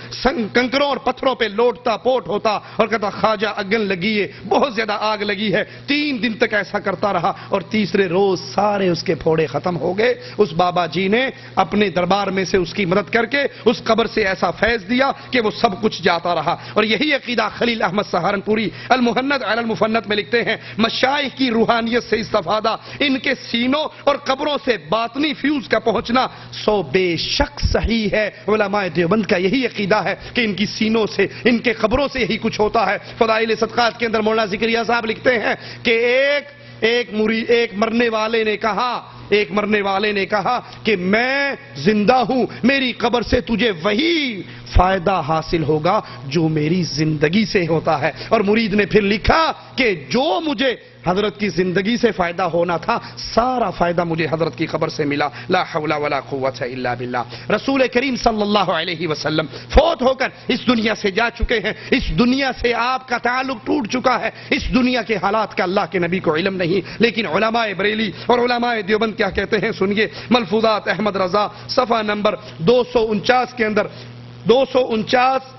کنکروں اور پتھروں پہ لوٹتا پوٹ ہوتا اور کہتا خواجہ اگن لگی ہے, بہت زیادہ آگ لگی ہے. 3 دن تک ایسا کرتا رہا اور تیسرے روز سارے اس کے پھوڑے ختم ہو گئے. اس بابا جی نے اپنے دربار میں سے اس کی مدد کر کے اس قبر سے ایسا فیض دیا کہ وہ سب کچھ جاتا رہا. اور یہی عقیدہ خلیل احمد سہارنپوری المہند علی المفند میں لکھتے ہیں, مشائخ کی روحانیت سے استفادہ, ان کے سینوں اور قبروں سے باطنی فیوز کا پہنچنا سو بے شک صحیح ہے. علماء دیوبند کا یہی عقیدہ ہے کہ ان کی سینوں سے, ان کے قبروں سے یہی کچھ ہوتا ہے. فضائل صدقات کے اندر مولانا ذکریہ صاحب لکھتے ہیں کہ ایک مرنے والے نے کہا کہ میں زندہ ہوں, میری قبر سے تجھے وہی فائدہ حاصل ہوگا جو میری زندگی سے ہوتا ہے. اور مرید نے پھر لکھا کہ جو مجھے حضرت کی زندگی سے فائدہ ہونا تھا سارا فائدہ مجھے حضرت کی قبر سے ملا. لا حول ولا قوت الا باللہ. رسول کریم صلی اللہ علیہ وسلم فوت ہو کر اس دنیا سے جا چکے ہیں. اس دنیا سے آپ کا تعلق ٹوٹ چکا ہے. اس دنیا کے حالات کا اللہ کے نبی کو علم نہیں, لیکن علماء بریلی اور علماء دیوبند کیا کہتے ہیں سنیے. ملفوظات احمد رضا صفحہ نمبر 249 کے اندر 249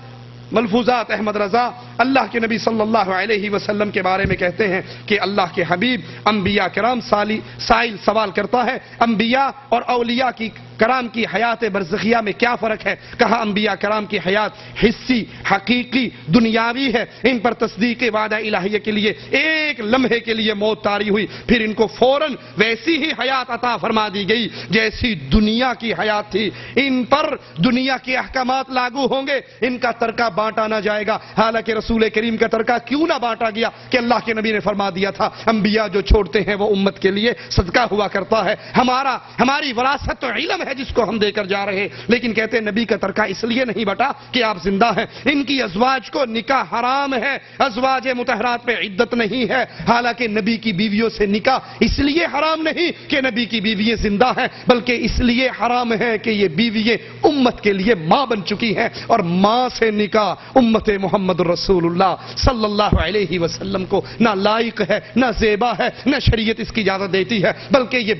ملفوظات احمد رضا اللہ کے نبی صلی اللہ علیہ وسلم کے بارے میں کہتے ہیں کہ اللہ کے حبیب انبیاء کرام سائل سوال کرتا ہے انبیاء اور اولیاء کی کرام کی حیات برزخیہ میں کیا فرق ہے؟ کہا انبیاء کرام کی حیات حسی, حقیقی, دنیاوی ہے. ان پر تصدیق وعدہ الہیہ کے لیے ایک لمحے کے لیے موت طاری ہوئی, پھر ان کو فوراً ویسی ہی حیات عطا فرما دی گئی جیسی دنیا کی حیات تھی. ان پر دنیا کے احکامات لاگو ہوں گے, ان کا ترکہ بانٹا نہ جائے گا. حالانکہ رسول کریم کا ترکہ کیوں نہ بانٹا گیا کہ اللہ کے نبی نے فرما دیا تھا انبیاء جو چھوڑتے ہیں وہ امت کے لیے صدقہ ہوا کرتا ہے. ہماری وراثت تو علم ہے جس کو ہم دے کر جا رہے ہیں, لیکن کہتے ہیں نبی کا ترکہ اس لیے نہیں بٹا کہ آپ زندہ ہیں. ان کی ازواج کو نکاح حرام ہے, ازواج مطہرات پہ عدت نہیں ہے. حالانکہ نبی کی بیویوں سے نکاح اس لیے حرام نہیں کہ نبی کی بیوییں زندہ ہیں, بلکہ اس لیے حرام ہے کہ یہ بیوییں امت کے لیے ماں بن چکی ہیں, اور ماں سے نکاح امت محمد رسول اللہ صلی اللہ علیہ وسلم کو نہ لائق ہے, نہ زیبا ہے, نہ شریعت اس کی اجازت دیتی ہے, بلکہ یہ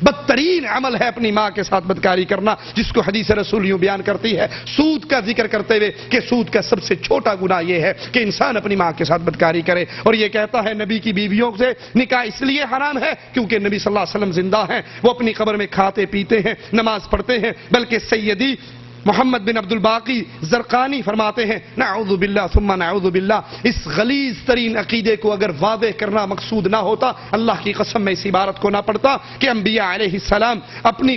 بدترین عمل ہے اپنی ماں کے ساتھ بدکاری کرنا, جس کو حدیث رسول یوں بیان کرتی ہے سود کا ذکر کرتے ہوئے کہ سود کا سب سے چھوٹا گناہ یہ ہے کہ انسان اپنی ماں کے ساتھ بدکاری کرے. اور یہ کہتا ہے نبی کی بیویوں سے نکاح اس لیے حرام ہے کیونکہ نبی صلی اللہ علیہ وسلم زندہ ہیں, وہ اپنی قبر میں کھاتے پیتے ہیں, نماز پڑھتے ہیں. بلکہ سیدی محمد بن عبد الباقی زرقانی فرماتے ہیں نعوذ باللہ ثم نعوذ باللہ, اس غلیظ ترین عقیدے کو اگر واضح کرنا مقصود نہ ہوتا اللہ کی قسم میں اس عبارت کو نہ پڑھتا کہ انبیاء علیہ السلام اپنی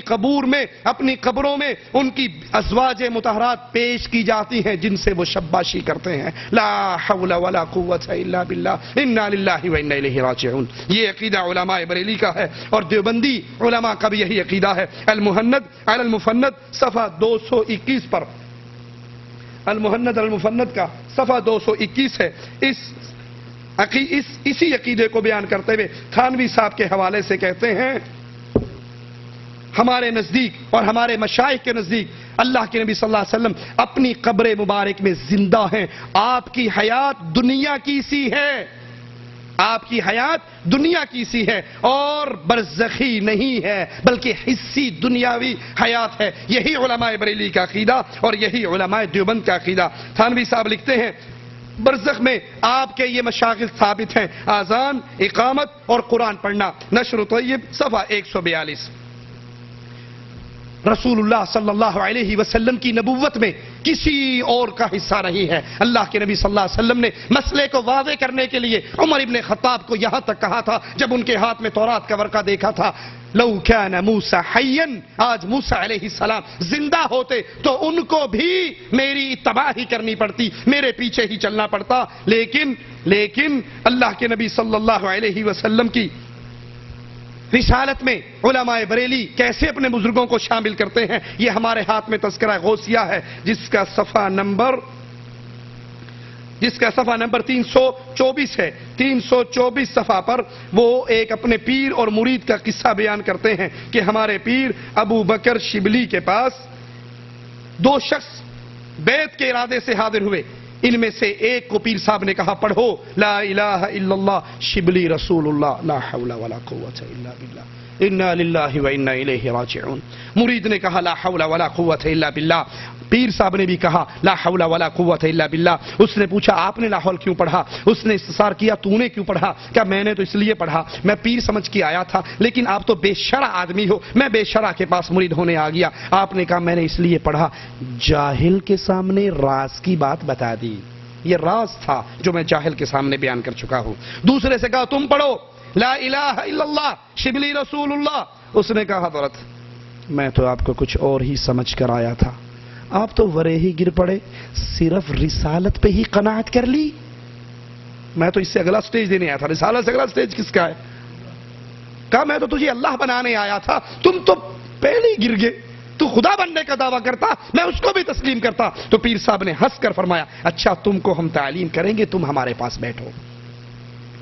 قبروں میں ان کی ازواج مطہرات پیش کی جاتی ہیں جن سے وہ شباشی کرتے ہیں. لا حول ولا قوت الا باللہ, انا للہ و انا الیہ راجعون. یہ عقیدہ علماء بریلی کا ہے اور دیوبندی علماء کا بھی یہی عقیدہ ہے. المہند علی المفند صفحہ 221 پر, المہند المفند کا صفحہ 221 ہے. اسی عقیدے کو بیان کرتے ہوئے تھانوی صاحب کے حوالے سے کہتے ہیں ہمارے نزدیک اور ہمارے مشائخ کے نزدیک اللہ کے نبی صلی اللہ علیہ وسلم اپنی قبر مبارک میں زندہ ہیں. آپ کی حیات دنیا کی سی ہے, آپ کی حیات دنیا کی سی ہے اور برزخی نہیں ہے بلکہ حسی دنیاوی حیات ہے. یہی علماء بریلی کا عقیدہ اور یہی علماء دیوبند کا عقیدہ. تھانوی صاحب لکھتے ہیں برزخ میں آپ کے یہ مشاغل ثابت ہیں, اذان, اقامت اور قرآن پڑھنا. نشر طیب صفحہ 142. رسول اللہ صلی اللہ علیہ وسلم کی نبوت میں کسی اور کا حصہ نہیں ہے. اللہ کے نبی صلی اللہ علیہ وسلم نے مسئلے کو واضح کرنے کے لیے عمر ابن خطاب کو یہاں تک کہا تھا جب ان کے ہاتھ میں تورات کا ورقہ دیکھا تھا, لو کان موسیٰ حیاً, آج موسیٰ علیہ السلام زندہ ہوتے تو ان کو بھی میری اتباع ہی کرنی پڑتی, میرے پیچھے ہی چلنا پڑتا. لیکن اللہ کے نبی صلی اللہ علیہ وسلم کی رسالت میں علماء بریلی کیسے اپنے بزرگوں کو شامل کرتے ہیں یہ ہمارے ہاتھ میں تذکرہ غوثیہ ہے جس کا صفحہ نمبر 324 ہے. 324 صفحہ پر وہ ایک اپنے پیر اور مرید کا قصہ بیان کرتے ہیں کہ ہمارے پیر ابو بکر شبلی کے پاس 2 شخص بیعت کے ارادے سے حاضر ہوئے. ان میں سے ایک کو پیر صاحب نے کہا پڑھو لا الہ الا اللہ شبلی رسول اللہ لا حول ولا قوت الا باللہ. انا للہ و انا الیہ راجعون. مرید نے کہا لا حول ولا قوت الا باللہ. پیر صاحب نے بھی کہا لا حول ولا قوت الا باللہ. اس نے پوچھا آپ نے لا حول کیوں پڑھا؟ اس نے استفسار کیا تو نے کیوں پڑھا؟ کیا میں نے تو اس لیے پڑھا، میں پیر سمجھ کے آیا تھا، لیکن آپ تو بے شرع آدمی ہو، میں بے شرع کے پاس مرید ہونے آ گیا. آپ نے کہا میں نے اس لیے پڑھا. جاہل کے سامنے راز کی بات بتا دی. یہ راز تھا جو میں جاہل کے سامنے بیان کر چکا ہوں. دوسرے سے کہا تم پڑھو لا الہ الا اللہ شبلی رسول اللہ. اس نے کہا حضرت میں تو آپ کو کچھ اور ہی سمجھ کر آیا تھا، آپ تو ورے ہی گر پڑے، صرف رسالت پہ ہی قناعت کر لی. میں تو اس سے اگلا سٹیج دینے آیا تھا. رسالت سے اگلا سٹیج کس کا ہے؟ کہا میں تو تجھے اللہ بنانے آیا تھا، تم تو پہلے ہی گر گئے. تو خدا بننے کا دعویٰ کرتا، میں اس کو بھی تسلیم کرتا. تو پیر صاحب نے ہنس کر فرمایا اچھا تم کو ہم تعلیم کریں گے، تم ہمارے پاس بیٹھو.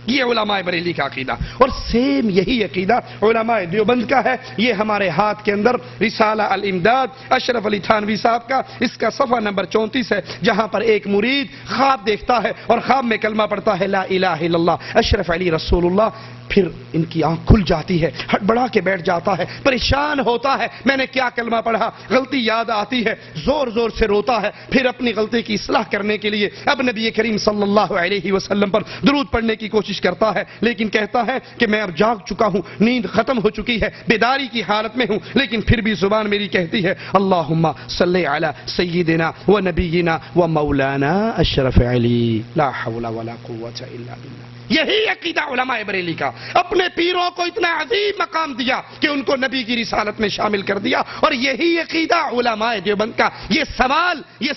یہ علماء بریلی کا عقیدہ. اور سیم یہی عقیدہ علماء دیوبند کا ہے. یہ ہمارے ہاتھ کے اندر رسالہ الامداد اشرف علی تھانوی صاحب کا، اس کا صفحہ نمبر 34 ہے، جہاں پر ایک مرید خواب دیکھتا ہے اور خواب میں کلمہ پڑھتا ہے لا الہ الا اللہ اشرف علی رسول اللہ. پھر ان کی آنکھ کھل جاتی ہے، ہڑبڑا کے بیٹھ جاتا ہے، پریشان ہوتا ہے میں نے کیا کلمہ پڑھا. غلطی یاد آتی ہے، زور زور سے روتا ہے. پھر اپنی غلطی کی اصلاح کرنے کے لیے اب نبی کریم صلی اللہ علیہ وسلم پر درود پڑھنے کی کوشش کرتا ہے، لیکن کہتا ہے کہ میں اب جاگ چکا ہوں، نیند ختم ہو چکی ہے، بیداری کی حالت میں ہوں، لیکن پھر بھی زبان میری کہتی ہے اللہم صلی علی سیدنا و نبینا و مولانا اشرف علی. لا حول ولا قوت الا باللہ. یہی عقیدہ علماء بریلی کا. اپنے پیروں کو اتنا عظیم مقام دیا کہ ان کو نبی کی رسالت میں شامل کر دیا. اور یہی عقیدہ علماء دیوبند کا. یہ سوال، یہ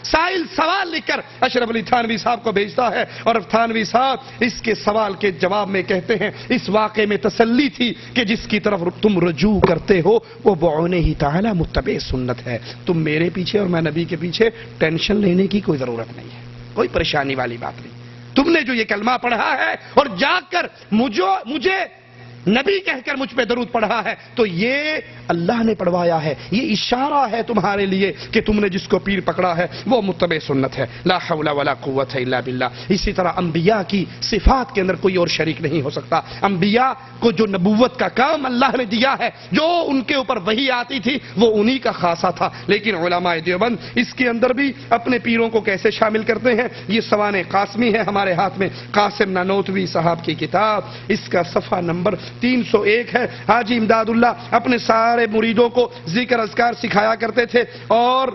سائل سوال لکھ کر اشرف علی تھانوی صاحب کو بھیجتا ہے، اور تھانوی صاحب اس کے سوال کے جواب میں کہتے ہیں اس واقعے میں تسلی تھی کہ جس کی طرف تم رجوع کرتے ہو وہ بعونہ تعالی متبع سنت ہے. تم میرے پیچھے اور میں نبی کے پیچھے ٹینشن لینے کی کوئی ضرورت نہیں ہے، کوئی پریشانی والی بات نہیں. تم نے جو یہ کلمہ پڑھا ہے اور جا کر مجھے نبی کہہ کر مجھ پہ درود پڑھا ہے تو یہ اللہ نے پڑھوایا ہے. یہ اشارہ ہے تمہارے لیے کہ تم نے جس کو پیر پکڑا ہے وہ متبع سنت ہے. لا حول ولا قوت الا باللہ. اسی طرح انبیاء کی صفات کے اندر کوئی اور شریک نہیں ہو سکتا. انبیاء کو جو نبوت کا کام اللہ نے دیا ہے، جو ان کے اوپر وحی آتی تھی وہ انہی کا خاصہ تھا. لیکن علماء دیوبند اس کے اندر بھی اپنے پیروں کو کیسے شامل کرتے ہیں. یہ سوانح قاسمی ہے ہمارے ہاتھ میں، قاسم نانوتوی صاحب کی کتاب، اس کا صفحہ نمبر 301 ہے. حاجی امداد اللہ اپنے سارے مریدوں کو ذکر اذکار سکھایا کرتے تھے، اور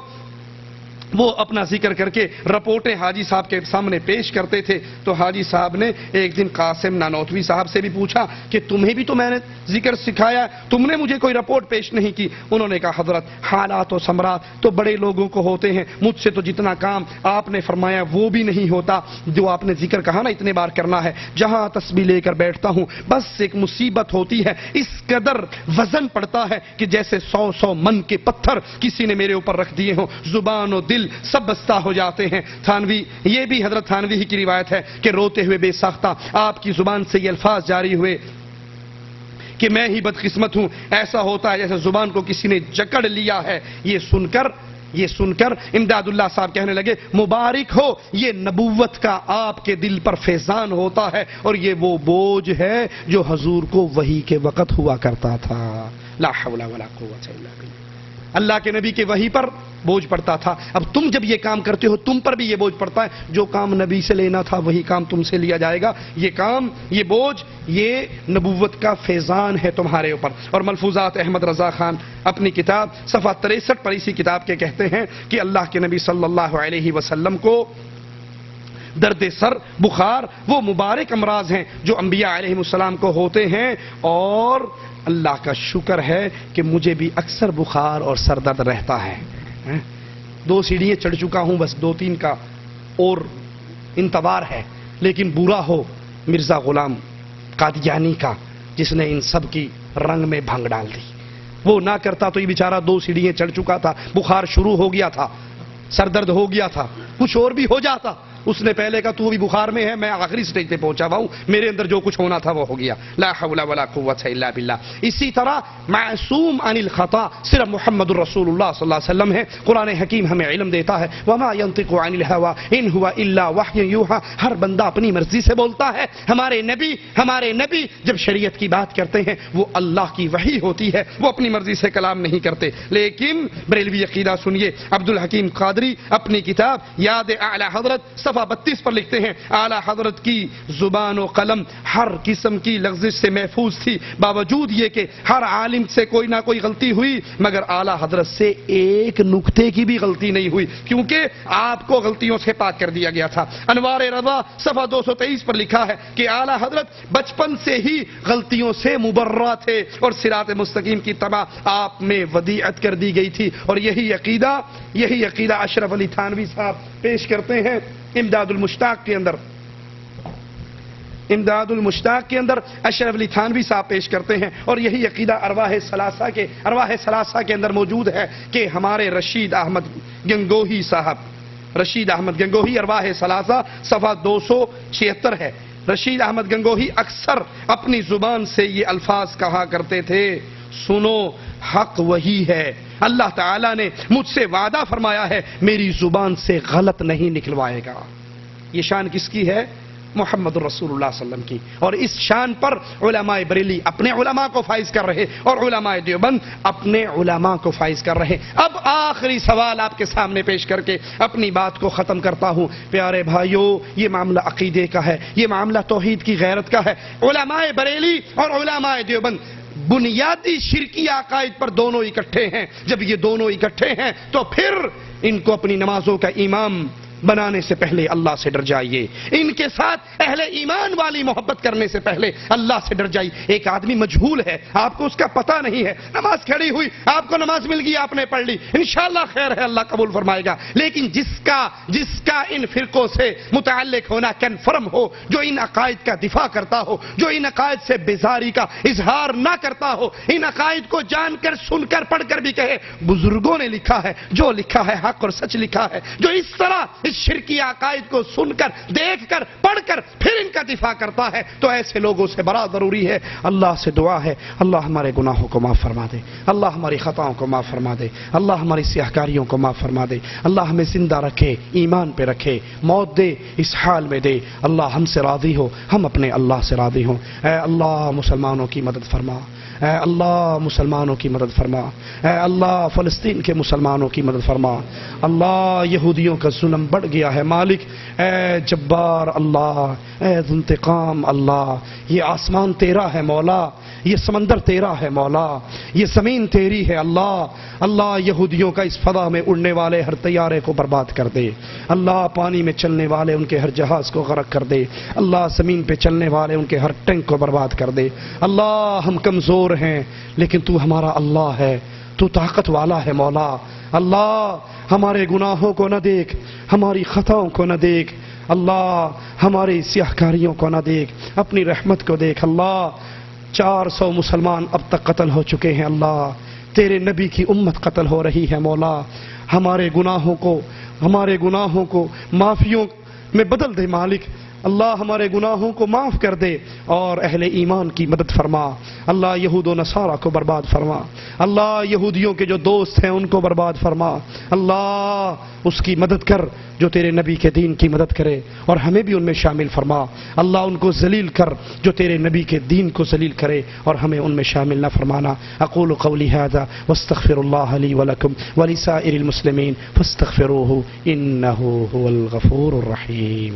وہ اپنا ذکر کر کے رپورٹیں حاجی صاحب کے سامنے پیش کرتے تھے. تو حاجی صاحب نے ایک دن قاسم نانوتوی صاحب سے بھی پوچھا کہ تمہیں بھی تو میں نے ذکر سکھایا، تم نے مجھے کوئی رپورٹ پیش نہیں کی. انہوں نے کہا حضرت حالات و ثمرات تو بڑے لوگوں کو ہوتے ہیں، مجھ سے تو جتنا کام آپ نے فرمایا وہ بھی نہیں ہوتا. جو آپ نے ذکر کہا نا اتنے بار کرنا ہے، جہاں تسبیح لے کر بیٹھتا ہوں بس ایک مصیبت ہوتی ہے، اس قدر وزن پڑتا ہے کہ جیسے 100 من کے پتھر کسی نے میرے اوپر رکھ دیے ہوں، زبان و دل سب بستہ ہو جاتے ہیں. تھانوی، یہ بھی حضرت تھانوی ہی کی روایت ہے کہ روتے ہوئے بے ساختہ آپ کی زبان سے یہ الفاظ جاری ہوئے کہ میں ہی بدقسمت ہوں، ایسا ہوتا ہے جیسے زبان کو کسی نے جکڑ لیا ہے. یہ سن کر امداد اللہ صاحب کہنے لگے مبارک ہو، یہ نبوت کا آپ کے دل پر فیضان ہوتا ہے، اور یہ وہ بوجھ ہے جو حضور کو وحی کے وقت ہوا کرتا تھا. لا حول ولا قوت الا باللہ. اللہ کے نبی کے وحی پر بوجھ پڑتا تھا. اب تم جب یہ کام کرتے ہو تم پر بھی یہ بوجھ پڑتا ہے. جو کام نبی سے لینا تھا وہی کام تم سے لیا جائے گا. یہ کام، یہ بوجھ، یہ نبوت کا فیضان ہے تمہارے اوپر. اور ملفوظات احمد رضا خان اپنی کتاب صفحہ 63 پر اسی کتاب کے کہتے ہیں کہ اللہ کے نبی صلی اللہ علیہ وسلم کو درد سر، بخار، وہ مبارک امراض ہیں جو انبیاء علیہ السلام کو ہوتے ہیں، اور اللہ کا شکر ہے کہ مجھے بھی اکثر بخار اور سر درد رہتا ہے. 2 سیڑھیاں چڑھ چکا ہوں، بس 2-3 کا اور انتظار ہے. لیکن برا ہو مرزا غلام قادیانی کا، جس نے ان سب کی رنگ میں بھنگ ڈال دی. وہ نہ کرتا تو یہ بیچارہ 2 سیڑھیاں چڑھ چکا تھا، بخار شروع ہو گیا تھا، سر درد ہو گیا تھا، کچھ اور بھی ہو جاتا. اس نے پہلے کہا تو بھی بخار میں ہے، میں آخری سٹیج پہ پہنچا ہوا ہوں، میرے اندر جو کچھ ہونا تھا وہ ہو گیا. لا حول ولا قوت الا باللہ. اسی طرح معصوم عن الخطا صرف محمد الرسول اللہ صلی اللہ علیہ وسلم ہے. قرآن حکیم ہمیں علم دیتا ہے وما ينطق عن الهوى ان هو الا وحی یوحى. ہر بندہ اپنی مرضی سے بولتا ہے. ہمارے نبی جب شریعت کی بات کرتے ہیں وہ اللہ کی وحی ہوتی ہے، وہ اپنی مرضی سے کلام نہیں کرتے. لیکن بریلوی عقیدہ سنیے، عبد الحکیم قادری اپنی کتاب یاد اعلی حضرت صفحہ 32 پر لکھتے ہیں اعلی حضرت کی زبان و قلم ہر قسم کی لغزش سے محفوظ تھی، باوجود یہ کہ ہر عالم سے کوئی نہ کوئی غلطی ہوئی مگر اعلی حضرت سے ایک نقطے کی بھی غلطی نہیں ہوئی، کیونکہ آپ کو غلطیوں سے پاک کر دیا گیا تھا. انوار رضا صفحہ 223 پر لکھا ہے کہ اعلی حضرت بچپن سے ہی غلطیوں سے مبرہ تھے اور صراط مستقیم کی تبع آپ میں ودیعت کر دی گئی تھی. اور یہی عقیدہ اشرف علی تھانوی صاحب پیش کرتے ہیں امداد المشتاق کے اندر اشرف علی تھانوی صاحب پیش کرتے ہیں. اور یہی عقیدہ ارواح ثلاثہ کے اندر موجود ہے کہ ہمارے رشید احمد گنگوہی ارواح ثلاثہ صفحہ 276 ہے. رشید احمد گنگوہی اکثر اپنی زبان سے یہ الفاظ کہا کرتے تھے، سنو حق وہی ہے، اللہ تعالیٰ نے مجھ سے وعدہ فرمایا ہے میری زبان سے غلط نہیں نکلوائے گا. یہ شان کس کی ہے؟ محمد رسول اللہ صلی اللہ علیہ وسلم کی. اور اس شان پر علماء بریلی اپنے علماء کو فائز کر رہے اور علماء دیوبند اپنے علماء کو فائز کر رہے. اب آخری سوال آپ کے سامنے پیش کر کے اپنی بات کو ختم کرتا ہوں. پیارے بھائیو، یہ معاملہ عقیدے کا ہے، یہ معاملہ توحید کی غیرت کا ہے. علماء بریلی اور علماء دیوبند بنیادی شرکی عقائد پر دونوں اکٹھے ہیں. جب یہ دونوں اکٹھے ہیں تو پھر ان کو اپنی نمازوں کا امام بنانے سے پہلے اللہ سے ڈر جائیے. ان کے ساتھ اہل ایمان والی محبت کرنے سے پہلے اللہ سے ڈر جائیے. ایک آدمی مجہول ہے، آپ کو اس کا پتہ نہیں ہے، نماز کھڑی ہوئی، آپ کو نماز مل گئی، آپ نے پڑھ لی، انشاءاللہ خیر ہے، اللہ قبول فرمائے گا. لیکن جس کا ان فرقوں سے متعلق ہونا کنفرم ہو، جو ان عقائد کا دفاع کرتا ہو، جو ان عقائد سے بیزاری کا اظہار نہ کرتا ہو، ان عقائد کو جان کر سن کر پڑھ کر بھی کہے بزرگوں نے لکھا ہے، جو لکھا ہے حق اور سچ لکھا ہے، جو اس طرح اس شرکی عقائد کو سن کر، دیکھ کر، پڑھ کر پھر ان کا دفاع کرتا ہے، تو ایسے لوگوں سے بڑا ضروری ہے. اللہ سے دعا ہے اللہ ہمارے گناہوں کو معاف فرما دے، اللہ ہماری خطاؤں کو معاف فرما دے، اللہ ہماری سیاہکاریوں کو معاف فرما دے، اللہ ہمیں زندہ رکھے، ایمان پہ رکھے، موت دے اس حال میں دے. اللہ ہم سے راضی ہو، ہم اپنے اللہ سے راضی ہوں. اے اللہ مسلمانوں کی مدد فرما، اے اللہ مسلمانوں کی مدد فرما، اے اللہ فلسطین کے مسلمانوں کی مدد فرما. اللہ یہودیوں کا ظلم بڑھ گیا ہے مالک، اے جبار اللہ، اے ذو انتقام اللہ. یہ آسمان تیرا ہے مولا، یہ سمندر تیرا ہے مولا، یہ زمین تیری ہے اللہ. اللہ یہودیوں کا اس فضا میں اڑنے والے ہر طیارے کو برباد کر دے. اللہ پانی میں چلنے والے ان کے ہر جہاز کو غرق کر دے. اللہ زمین پہ چلنے والے ان کے ہر ٹینک کو برباد کر دے. اللہ ہم کمزور ہیں لیکن تو ہمارا اللہ ہے، تو طاقت والا ہے مولا. اللہ ہمارے گناہوں کو نہ دیکھ، ہماری خطاؤں کو نہ دیکھ، اللہ ہماری سیاہکاریوں کو نہ دیکھ، اپنی رحمت کو دیکھ. اللہ 400 مسلمان اب تک قتل ہو چکے ہیں. اللہ تیرے نبی کی امت قتل ہو رہی ہے مولا. ہمارے گناہوں کو معافیوں میں بدل دے مالک. اللہ ہمارے گناہوں کو معاف کر دے اور اہل ایمان کی مدد فرما. اللہ یہود و نصارہ کو برباد فرما. اللہ یہودیوں کے جو دوست ہیں ان کو برباد فرما. اللہ اس کی مدد کر جو تیرے نبی کے دین کی مدد کرے اور ہمیں بھی ان میں شامل فرما. اللہ ان کو ذلیل کر جو تیرے نبی کے دین کو ذلیل کرے اور ہمیں ان میں شامل نہ فرمانا. اقول قولی هذا واستغفر الله لي ولكم ولسائر المسلمين فاستغفروه انه هو الغفور الرحيم.